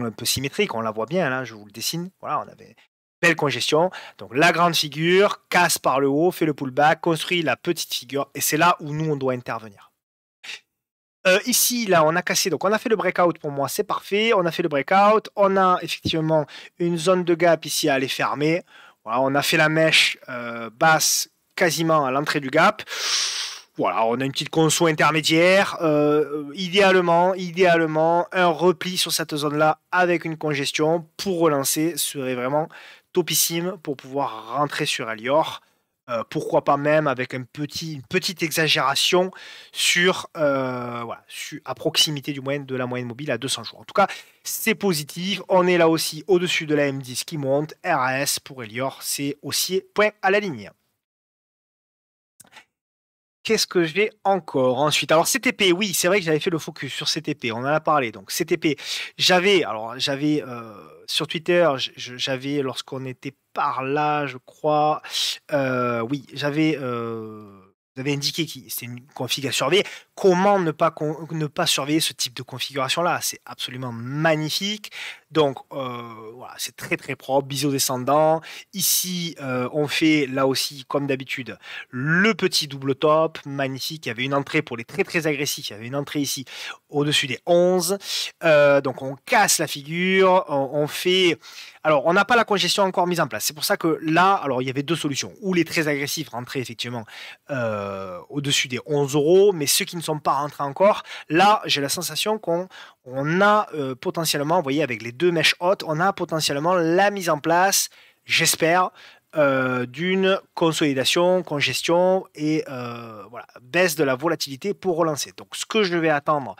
un peu symétrique. On la voit bien là, je vous le dessine. Voilà, on avait belle congestion. Donc la grande figure casse par le haut, fait le pullback, construit la petite figure, et c'est là où nous on doit intervenir. Ici, là, on a cassé, donc on a fait le breakout pour moi, c'est parfait. On a fait le breakout, on a effectivement une zone de gap ici à aller fermer. Voilà, on a fait la mèche basse quasiment à l'entrée du gap. Voilà, on a une petite conso intermédiaire. Idéalement, un repli sur cette zone-là avec une congestion pour relancer serait vraiment topissime pour pouvoir rentrer sur Elior. Pourquoi pas même avec une petite exagération à proximité de la moyenne mobile à 200 jours. En tout cas, c'est positif. On est là aussi au-dessus de la M10 qui monte. RAS pour Elior, c'est haussier, point à la ligne. Qu'est-ce que j'ai encore ensuite? Alors CTP, oui, c'est vrai que j'avais fait le focus sur CTP, on en a parlé. Donc CTP, j'avais sur Twitter, j'avais lorsqu'on était par là, je crois, oui, j'avais indiqué que c'est une config à surveiller. Comment ne pas surveiller ce type de configuration-là? C'est absolument magnifique. Donc voilà, c'est très très propre, biseau descendant. Ici, on fait là aussi, comme d'habitude, le petit double top, magnifique. Il y avait une entrée pour les très très agressifs. Il y avait une entrée ici au-dessus des 11. Donc on casse la figure, on fait. Alors on n'a pas la congestion encore mise en place. C'est pour ça que là, alors il y avait deux solutions. Ou les très agressifs rentraient effectivement au-dessus des 11 euros, mais ceux qui ne sont pas rentrés encore, là j'ai la sensation qu'on a potentiellement, vous voyez, avec les deux mèches hautes, on a potentiellement la mise en place, j'espère, d'une consolidation, congestion et voilà, baisse de la volatilité pour relancer. Donc ce que je vais attendre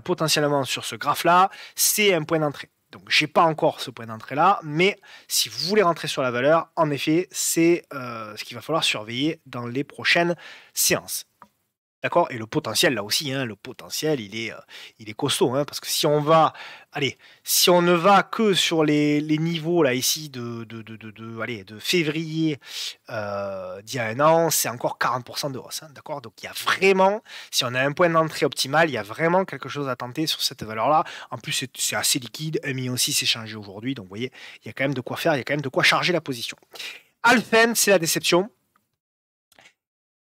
potentiellement sur ce graphe-là, c'est un point d'entrée. Donc j'ai pas encore ce point d'entrée là, mais si vous voulez rentrer sur la valeur, en effet, c'est ce qu'il va falloir surveiller dans les prochaines séances. D'accord? Et le potentiel, là aussi, hein, le potentiel, il est costaud, hein, parce que si on ne va que sur les niveaux, là, ici, de février d'il y a un an, c'est encore 40% de hausse, hein, d'accord? Donc, il y a vraiment, si on a un point d'entrée optimal, il y a vraiment quelque chose à tenter sur cette valeur-là. En plus, c'est assez liquide, 1,6 million s'est changé aujourd'hui, donc, vous voyez, il y a quand même de quoi faire, il y a quand même de quoi charger la position. Alphen, c'est la déception.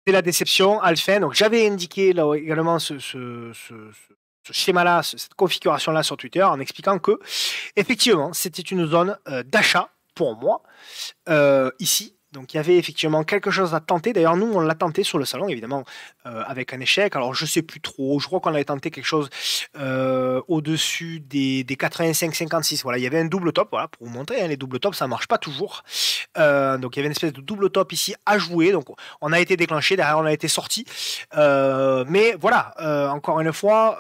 C'est la déception, Alphen. Donc j'avais indiqué là également ce schéma-là, cette configuration-là sur Twitter en expliquant que effectivement c'était une zone d'achat pour moi ici. Donc il y avait effectivement quelque chose à tenter. D'ailleurs nous on l'a tenté sur le salon évidemment avec un échec. Alors je sais plus trop. Je crois qu'on avait tenté quelque chose au-dessus des 85-56. Voilà, il y avait un double top. Voilà pour vous montrer. Hein, les doubles tops ça marche pas toujours. Donc il y avait une espèce de double top ici à jouer. Donc on a été déclenché. Derrière on a été sorti. Mais voilà, encore une fois.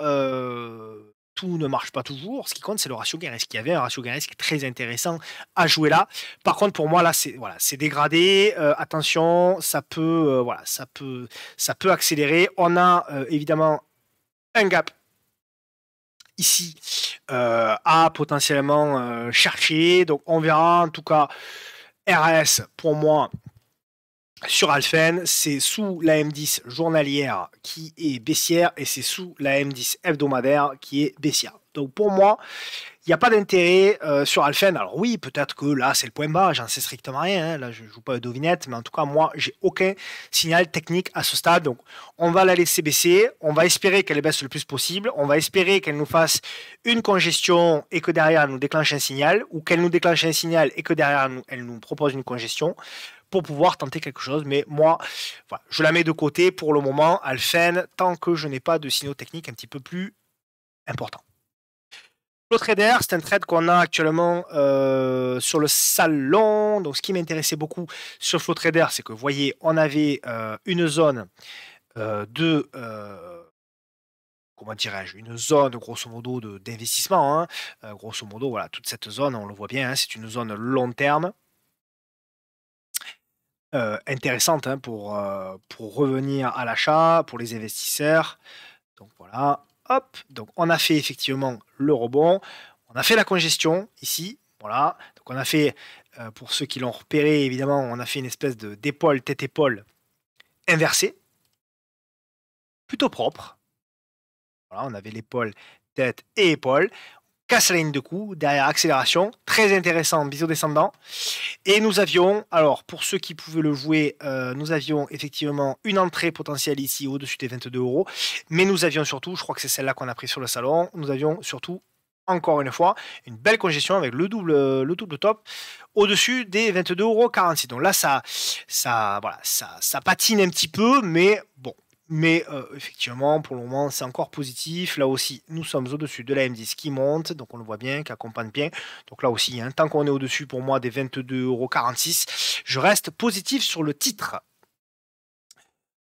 Tout ne marche pas toujours. Ce qui compte, c'est le ratio gain risque. Il y avait un ratio gain risque très intéressant à jouer là. Par contre, pour moi, là, c'est dégradé. Attention, ça peut accélérer. On a évidemment un gap ici à potentiellement chercher. Donc, on verra. En tout cas, RS, pour moi, sur Alphen, c'est sous la M10 journalière qui est baissière et c'est sous la M10 hebdomadaire qui est baissière. Donc pour moi, il n'y a pas d'intérêt sur Alphen. Alors oui, peut-être que là, c'est le point bas, j'en sais strictement rien. Hein. Là, je ne joue pas de devinette, mais en tout cas, moi, j'ai aucun signal technique à ce stade. Donc, on va la laisser baisser. On va espérer qu'elle baisse le plus possible. On va espérer qu'elle nous fasse une congestion et que derrière, elle nous déclenche un signal, ou qu'elle nous déclenche un signal et que derrière, elle nous propose une congestion pour pouvoir tenter quelque chose. Mais moi, voilà, je la mets de côté pour le moment, Alphen, tant que je n'ai pas de signaux techniques un petit peu plus importants. Flow Trader, c'est un trade qu'on a actuellement sur le salon. Donc, ce qui m'intéressait beaucoup sur Flow Trader, c'est que, vous voyez, on avait une zone de, comment dirais-je, une zone grosso modo d'investissement, hein. Grosso modo, voilà, toute cette zone, on le voit bien, hein, c'est une zone long terme, intéressante, hein, pour revenir à l'achat, pour les investisseurs. Donc voilà, hop, donc on a fait effectivement le rebond, on a fait la congestion ici, voilà. Donc on a fait, pour ceux qui l'ont repéré évidemment, on a fait une espèce de d'épaule, tête-épaule inversée, plutôt propre. Voilà, on avait l'épaule, tête et épaule. Casse la ligne de coup, derrière accélération, très intéressant, biseau descendant. Et nous avions, alors pour ceux qui pouvaient le jouer, nous avions effectivement une entrée potentielle ici au-dessus des 22 euros. Mais nous avions surtout, je crois que c'est celle-là qu'on a pris sur le salon, nous avions surtout, encore une fois, une belle congestion avec le double top au-dessus des 22,46 €. Donc là, voilà, ça patine un petit peu, mais bon. Mais effectivement, pour le moment, c'est encore positif. Là aussi, nous sommes au-dessus de la M10 qui monte, donc on le voit bien, qui accompagne bien. Donc là aussi, hein, tant qu'on est au-dessus pour moi des 22,46 €, je reste positif sur le titre.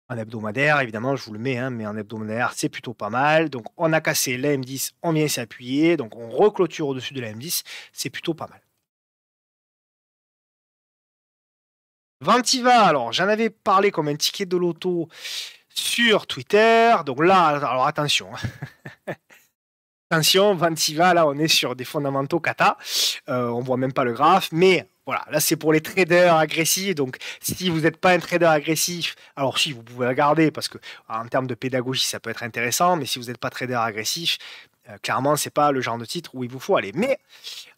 En hebdomadaire, évidemment, je vous le mets, hein, mais en hebdomadaire, c'est plutôt pas mal. Donc on a cassé la M10, on vient s'y appuyer, donc on reclôture au-dessus de la M10, c'est plutôt pas mal. Ventiva, alors j'en avais parlé comme un ticket de loto sur Twitter. Donc là, alors attention, hein. Attention, Ventiva, là on est sur des fondamentaux kata. On voit même pas le graphe, mais voilà, là c'est pour les traders agressifs. Donc si vous n'êtes pas un trader agressif, alors si vous pouvez regarder parce que en termes de pédagogie ça peut être intéressant, mais si vous n'êtes pas trader agressif, clairement c'est pas le genre de titre où il vous faut aller. Mais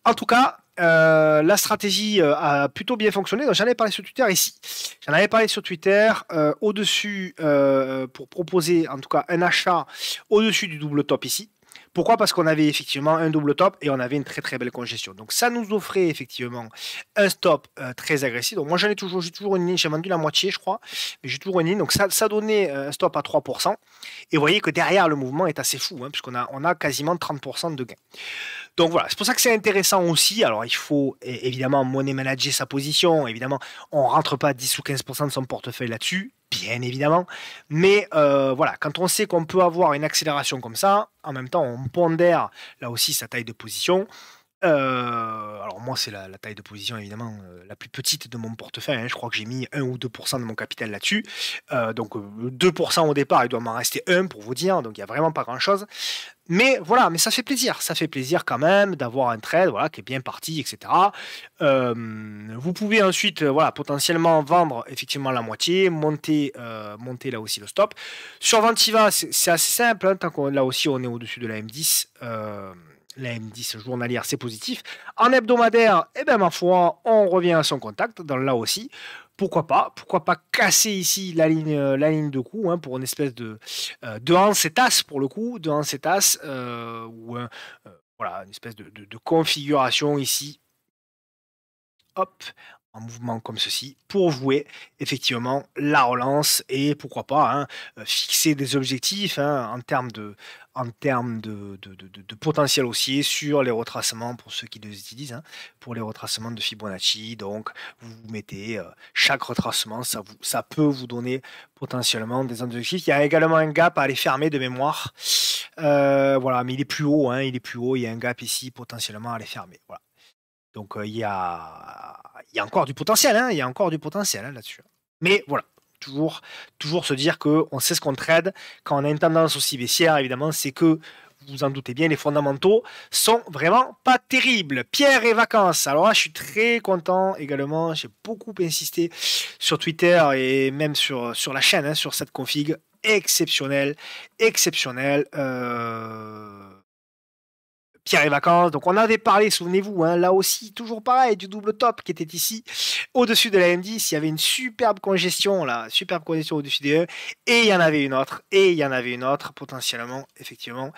en tout cas, la stratégie a plutôt bien fonctionné. Donc, j'en avais parlé sur Twitter ici. J'en avais parlé sur Twitter au-dessus pour proposer en tout cas un achat au-dessus du double top ici. Pourquoi? Parce qu'on avait effectivement un double top et on avait une très très belle congestion. Donc ça nous offrait effectivement un stop très agressif. Donc moi j'ai toujours une ligne, j'ai vendu la moitié je crois, mais j'ai toujours une ligne. Donc ça donnait un stop à 3%. Et vous voyez que derrière le mouvement est assez fou, hein, puisqu'on a quasiment 30% de gain. Donc voilà, c'est pour ça que c'est intéressant aussi. Alors il faut évidemment money manager sa position. Évidemment, on ne rentre pas 10 ou 15% de son portefeuille là-dessus, bien évidemment. Mais voilà, quand on sait qu'on peut avoir une accélération comme ça, en même temps on pondère là aussi sa taille de position. Alors moi c'est la taille de position évidemment la plus petite de mon portefeuille, hein. Je crois que j'ai mis 1 ou 2% de mon capital là-dessus. Donc 2% au départ, il doit m'en rester 1 pour vous dire, donc il n'y a vraiment pas grand-chose. Mais voilà, mais ça fait plaisir quand même d'avoir un trade voilà, qui est bien parti, etc. Vous pouvez ensuite voilà, potentiellement vendre effectivement la moitié, monter là aussi le stop. Sur Ventiva, c'est assez simple, hein, tant qu'on là aussi on est au-dessus de la M10. La M10 journalière, c'est positif. En hebdomadaire, eh ben, ma foi, on revient à son contact. Dans là aussi, pourquoi pas casser ici la ligne de coup hein, pour une espèce de Hansetas pour le coup, de Hansetas, ou voilà, une espèce de configuration ici hop, en mouvement comme ceci, pour jouer effectivement la relance et pourquoi pas hein, fixer des objectifs hein, en termes de potentiel haussier sur les retracements pour ceux qui les utilisent, hein, pour les retracements de Fibonacci. Donc vous mettez chaque retracement, ça peut vous donner potentiellement des objectifs. Il y a également un gap à aller fermer de mémoire. Voilà, mais il est plus haut, hein, il est plus haut, il y a un gap ici potentiellement à aller fermer. Voilà. Donc il y a encore du potentiel, hein, il y a encore du potentiel hein, là-dessus. Mais voilà, toujours se dire qu'on sait ce qu'on trade. Quand on a une tendance aussi baissière, évidemment, c'est que, vous en doutez bien, les fondamentaux sont vraiment pas terribles. Pierre et vacances. Alors là, je suis très content également. J'ai beaucoup insisté sur Twitter et même sur la chaîne, hein, sur cette config exceptionnelle, exceptionnelle. Pierre et vacances. Donc on avait parlé, souvenez-vous, hein, là aussi, toujours pareil, du double top qui était ici, au-dessus de la M10. Il y avait une superbe congestion, là, superbe congestion au-dessus des E. Et il y en avait une autre, et il y en avait une autre, potentiellement, effectivement.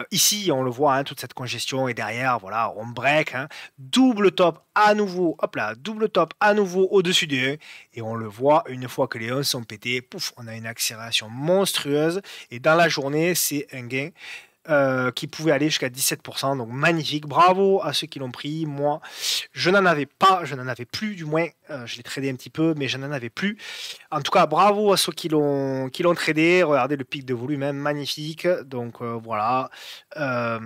Ici, on le voit, hein, toute cette congestion. Et derrière, voilà, on break. Hein, double top à nouveau, hop là, double top à nouveau au-dessus des E. Et on le voit, une fois que les 1 sont pétés, pouf, on a une accélération monstrueuse. Et dans la journée, c'est un gain qui pouvait aller jusqu'à 17%. Donc magnifique, bravo à ceux qui l'ont pris. Moi, je n'en avais pas, je n'en avais plus du moins. Je l'ai tradé un petit peu, mais je n'en avais plus. En tout cas, bravo à ceux qui l'ont tradé. Regardez le pic de volume, hein, magnifique. Donc voilà. Euh,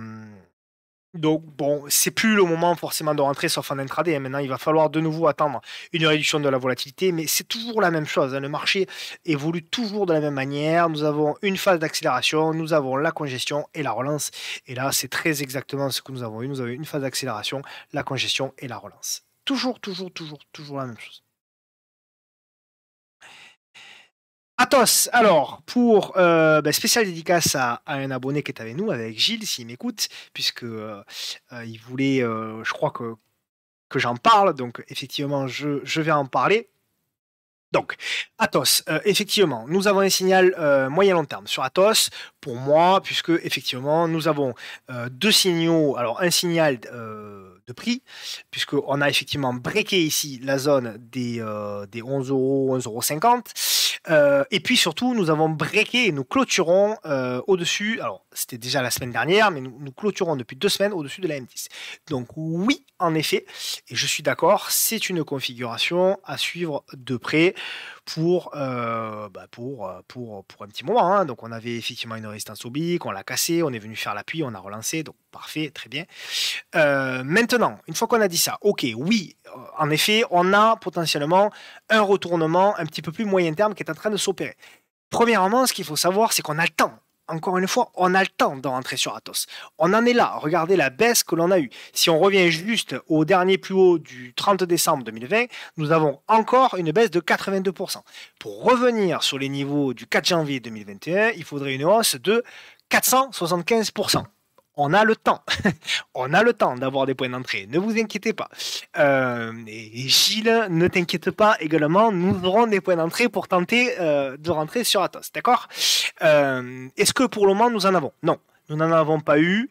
donc bon, c'est plus le moment forcément de rentrer sauf en intraday, hein. Maintenant, il va falloir de nouveau attendre une réduction de la volatilité, mais c'est toujours la même chose, hein. Le marché évolue toujours de la même manière. Nous avons une phase d'accélération, nous avons la congestion et la relance. Et là, c'est très exactement ce que nous avons eu. Nous avons eu une phase d'accélération, la congestion et la relance. Toujours, toujours, toujours, toujours la même chose. Athos, alors, pour spécial dédicace à un abonné qui est avec nous, avec Gilles, s'il m'écoute, puisque il voulait, je crois que j'en parle, donc effectivement, je vais en parler. Donc, Athos, effectivement, nous avons un signal moyen-long terme sur Athos, pour moi, puisque effectivement, nous avons deux signaux. Alors, un signal de prix, puisqu'on a effectivement breaké ici la zone des 11 euros, 11,50 €. Et puis surtout, nous avons breaké et nous clôturons au-dessus. Alors, c'était déjà la semaine dernière, mais nous clôturons depuis 2 semaines au-dessus de la M10. Donc, oui, en effet, et je suis d'accord, c'est une configuration à suivre de près pour un petit moment, hein. Donc on avait effectivement une résistance oblique, on l'a cassée, on est venu faire l'appui, on a relancé, donc parfait, très bien. Maintenant, une fois qu'on a dit ça, ok, oui, en effet, on a potentiellement un retournement un petit peu plus moyen terme qui est en train de s'opérer. Premièrement, ce qu'il faut savoir, c'est qu'on a le temps. Encore une fois, on a le temps de rentrer sur Athos. On en est là. Regardez la baisse que l'on a eue. Si on revient juste au dernier plus haut du 30 décembre 2020, nous avons encore une baisse de 82%. Pour revenir sur les niveaux du 4 janvier 2021, il faudrait une hausse de 475%. On a le temps. On a le temps d'avoir des points d'entrée. Ne vous inquiétez pas. Et Gilles, ne t'inquiète pas également. Nous aurons des points d'entrée pour tenter de rentrer sur Athos. D'accord. Est-ce que pour le moment nous en avons? Non. Nous n'en avons pas eu.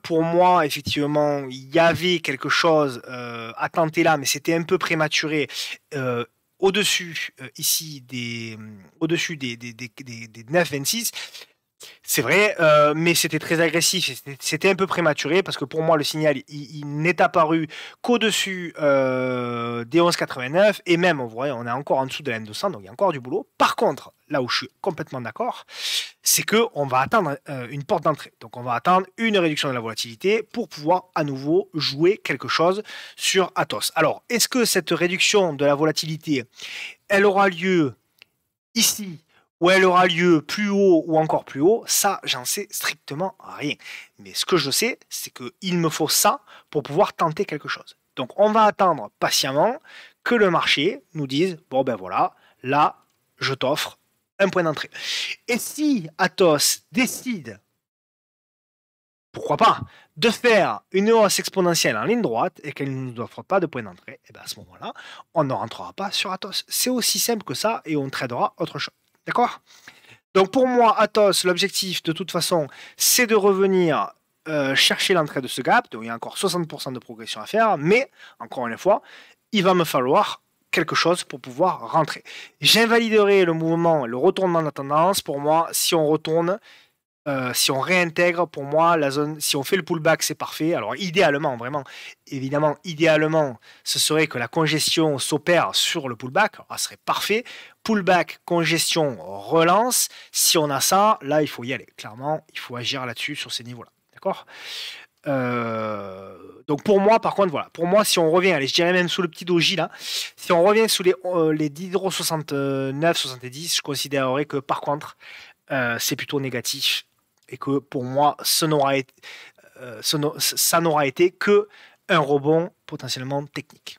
Pour moi, effectivement, il y avait quelque chose à tenter là, mais c'était un peu prématuré. Au-dessus ici au-dessus des 9,26. C'est vrai, mais c'était très agressif, c'était un peu prématuré parce que pour moi le signal il n'est apparu qu'au-dessus des 11,89 et même on voit on est encore en dessous de la M200 donc il y a encore du boulot. Par contre, là où je suis complètement d'accord, c'est que on va attendre une porte d'entrée. Donc on va attendre une réduction de la volatilité pour pouvoir à nouveau jouer quelque chose sur Athos. Alors, est-ce que cette réduction de la volatilité, elle aura lieu ici ou elle aura lieu plus haut ou encore plus haut, ça, j'en sais strictement rien. Mais ce que je sais, c'est qu'il me faut ça pour pouvoir tenter quelque chose. Donc, on va attendre patiemment que le marché nous dise, bon ben voilà, là, je t'offre un point d'entrée. Et si Athos décide, pourquoi pas, de faire une hausse exponentielle en ligne droite et qu'elle ne nous offre pas de point d'entrée, et bien à ce moment-là, on ne rentrera pas sur Athos. C'est aussi simple que ça et on tradera autre chose. D'accord? Donc pour moi, Athos, l'objectif de toute façon, c'est de revenir chercher l'entrée de ce gap. Donc il y a encore 60% de progression à faire, mais encore une fois, il va me falloir quelque chose pour pouvoir rentrer. J'invaliderai le mouvement, le retournement de la tendance. Pour moi, si on retourne, si on réintègre, pour moi, la zone, si on fait le pullback, c'est parfait. Alors, idéalement, vraiment, évidemment, idéalement, ce serait que la congestion s'opère sur le pullback. Alors, ça serait parfait. Pullback, congestion, relance. Si on a ça, là, il faut y aller. Clairement, il faut agir là-dessus, sur ces niveaux-là. D'accord. Donc pour moi, par contre, voilà. Pour moi, si on revient, allez, je dirais même sous le petit doji là, si on revient sous les 10,69 70, je considérerais que par contre, c'est plutôt négatif et que pour moi, ça n'aura été que un rebond potentiellement technique.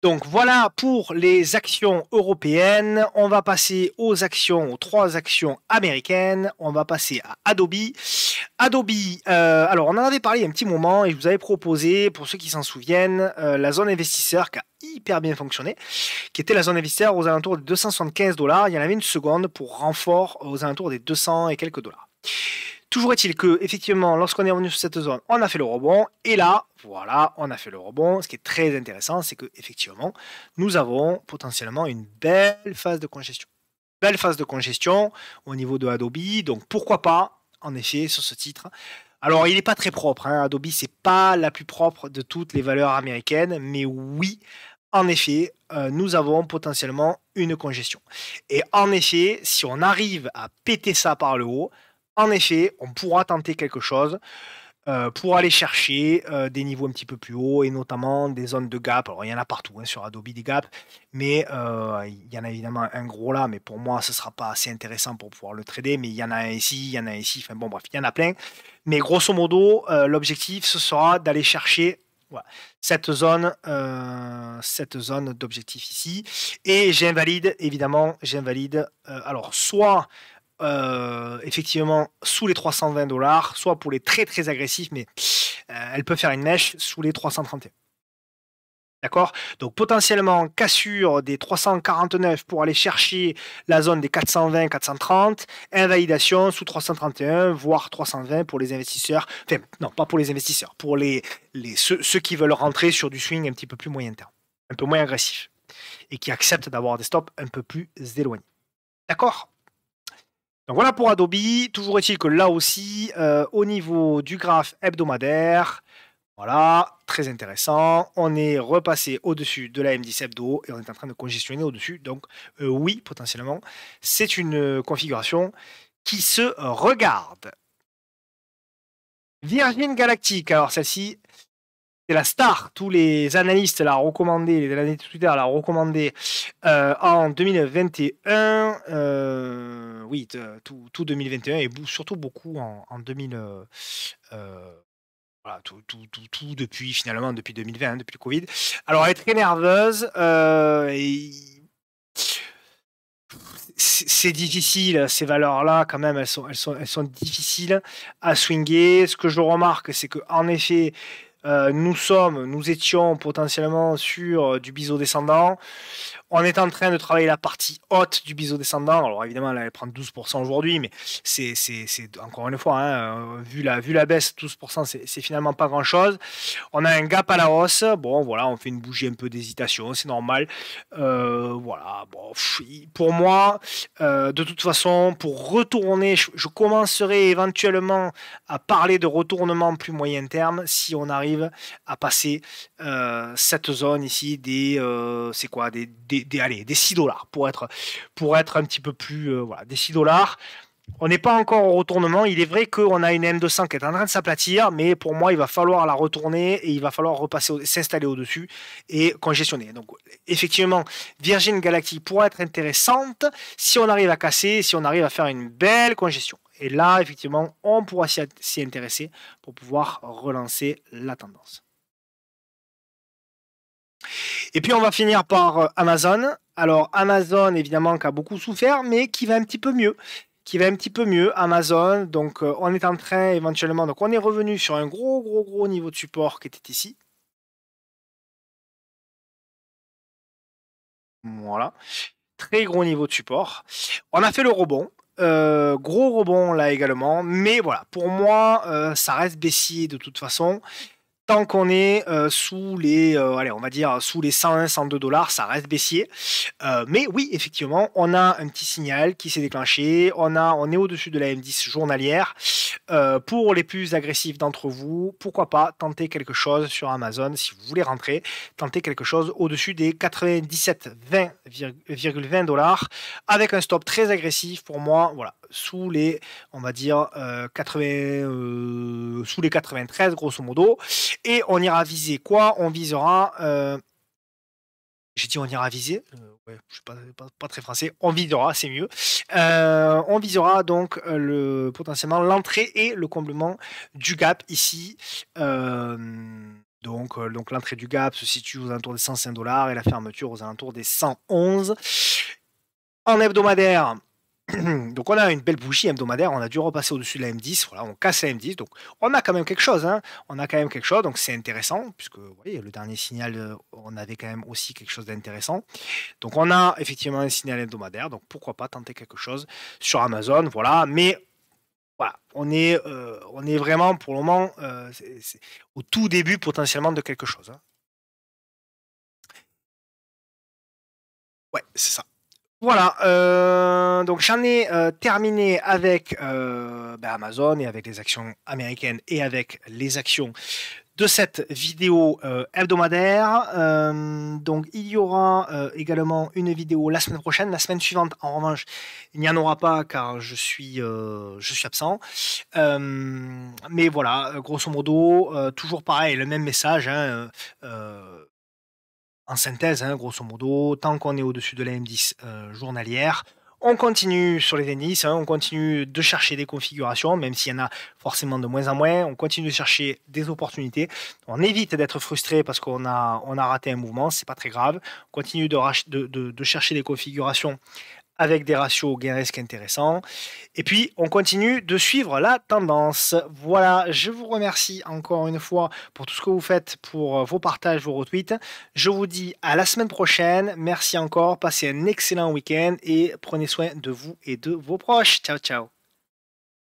Donc voilà pour les actions européennes. On va passer aux 3 actions américaines. On va passer à Adobe. Adobe, alors on en avait parlé il y a un petit moment et je vous avais proposé, pour ceux qui s'en souviennent, la zone investisseur qui a hyper bien fonctionné, qui était la zone investisseur aux alentours de 275 $. Il y en avait une seconde pour renfort aux alentours des 200 et quelques dollars. Toujours est-il que, effectivement, lorsqu'on est revenu sur cette zone, on a fait le rebond. Et là, voilà, on a fait le rebond. Ce qui est très intéressant, c'est que effectivement, nous avons potentiellement une belle phase de congestion. Belle phase de congestion au niveau de Adobe. Donc, pourquoi pas en effet, sur ce titre. Alors, il n'est pas très propre, hein. Adobe, c'est pas la plus propre de toutes les valeurs américaines, mais oui, en effet, nous avons potentiellement une congestion. Et en effet, si on arrive à péter ça par le haut, en effet, on pourra tenter quelque chose pour aller chercher des niveaux un petit peu plus hauts et notamment des zones de gap. Alors, il y en a partout hein, sur Adobe des gaps, mais il y en a évidemment un gros là, mais pour moi, ce ne sera pas assez intéressant pour pouvoir le trader. Mais il y en a un ici, il y en a un ici, enfin bon, bref, il y en a plein. Mais grosso modo, l'objectif, ce sera d'aller chercher voilà, cette zone d'objectif ici. Et j'invalide, évidemment, alors, soit effectivement sous les 320 $, soit pour les très très agressifs, mais elle peut faire une mèche sous les 331. D'accord. Donc potentiellement cassure des 349 pour aller chercher la zone des 420-430, invalidation sous 331, voire 320 pour les investisseurs. Enfin, non, pas pour les investisseurs, pour ceux qui veulent rentrer sur du swing un petit peu plus moyen terme, un peu moins agressif, et qui acceptent d'avoir des stops un peu plus éloignés. D'accord. Donc voilà pour Adobe. Toujours est-il que là aussi, au niveau du graphe hebdomadaire, voilà, très intéressant. On est repassé au-dessus de la M10 hebdo et on est en train de congestionner au-dessus. Donc oui, potentiellement, c'est une configuration qui se regarde. Virgin Galactic, alors celle-ci, c'est la star. Tous les analystes l'ont recommandé, les analystes Twitter l'ont recommandé en 2021. Oui, tout 2021 et surtout beaucoup en 2000. Voilà, tout depuis finalement depuis 2020, depuis le Covid. Alors elle est très nerveuse. C'est difficile, ces valeurs-là, quand même, elles sont difficiles à swinger. Ce que je remarque, c'est qu'en effet, nous étions potentiellement sur du biseau descendant. On est en train de travailler la partie haute du biseau descendant. Alors évidemment, là, elle prend 12% aujourd'hui, mais c'est encore une fois, hein, vu la baisse, 12%, c'est finalement pas grand-chose. On a un gap à la hausse. Bon, voilà, on fait une bougie un peu d'hésitation, c'est normal. Voilà, bon, pour moi, de toute façon, pour retourner, je commencerai éventuellement à parler de retournement plus moyen terme si on arrive à passer cette zone ici c'est quoi, allez, des 6 $ pour être un petit peu plus, voilà, des 6 $. On n'est pas encore au retournement. Il est vrai qu'on a une M200 qui est en train de s'aplatir, mais pour moi, il va falloir la retourner et il va falloir repasser, s'installer au-dessus et congestionner. Donc, effectivement, Virgin Galactic pourrait être intéressante si on arrive à casser, si on arrive à faire une belle congestion. Et là, effectivement, on pourra s'y intéresser pour pouvoir relancer la tendance. Et puis, on va finir par Amazon. Alors, Amazon, évidemment, qui a beaucoup souffert, mais qui va un petit peu mieux. Amazon. Donc, on est en train éventuellement. Donc, on est revenu sur un gros niveau de support qui était ici. Voilà. Très gros niveau de support. On a fait le rebond. Gros rebond là également. Mais voilà, pour moi, ça reste baissier de toute façon. Tant qu'on est sous les, allez, on va dire sous les 101-102 $, ça reste baissier. Mais oui, effectivement, on a un petit signal qui s'est déclenché. On est au-dessus de la M10 journalière. Pour les plus agressifs d'entre vous, pourquoi pas tenter quelque chose sur Amazon si vous voulez rentrer. Tenter quelque chose au-dessus des 97,20 $ avec un stop très agressif pour moi. Voilà, sous les, on va dire, 80, sous les 93 grosso modo. Et on ira viser quoi? On visera. J'ai dit on ira viser. Ouais, je suis pas très français. On visera, c'est mieux. On visera donc potentiellement l'entrée et le comblement du gap ici. Donc l'entrée du gap se situe aux alentours des 105 $ et la fermeture aux alentours des 111. En hebdomadaire, donc on a une belle bougie hebdomadaire, on a dû repasser au-dessus de la M10, voilà, on casse la M10, donc on a quand même quelque chose, hein. On a quand même quelque chose, donc c'est intéressant, puisque vous voyez, le dernier signal, on avait quand même aussi quelque chose d'intéressant. Donc on a effectivement un signal hebdomadaire, donc pourquoi pas tenter quelque chose sur Amazon, voilà, mais voilà, on est vraiment pour le moment c'est au tout début potentiellement de quelque chose, hein. Ouais, c'est ça. Voilà, donc j'en ai, terminé avec, Amazon et avec les actions américaines et avec les actions de cette vidéo, hebdomadaire. Donc il y aura, également une vidéo la semaine prochaine. La semaine suivante, en revanche, il n'y en aura pas car je suis absent. Mais voilà, grosso modo, toujours pareil, le même message, hein, en synthèse, hein, grosso modo, tant qu'on est au-dessus de la M10 journalière, on continue sur les indices, hein, on continue de chercher des configurations, même s'il y en a forcément de moins en moins, on continue de chercher des opportunités. On évite d'être frustré parce on a raté un mouvement, c'est pas très grave. On continue de chercher des configurations avec des ratios gain-risque intéressants. Et puis, on continue de suivre la tendance. Voilà, je vous remercie encore une fois pour tout ce que vous faites, pour vos partages, vos retweets. Je vous dis à la semaine prochaine. Merci encore, passez un excellent week-end et prenez soin de vous et de vos proches. Ciao, ciao.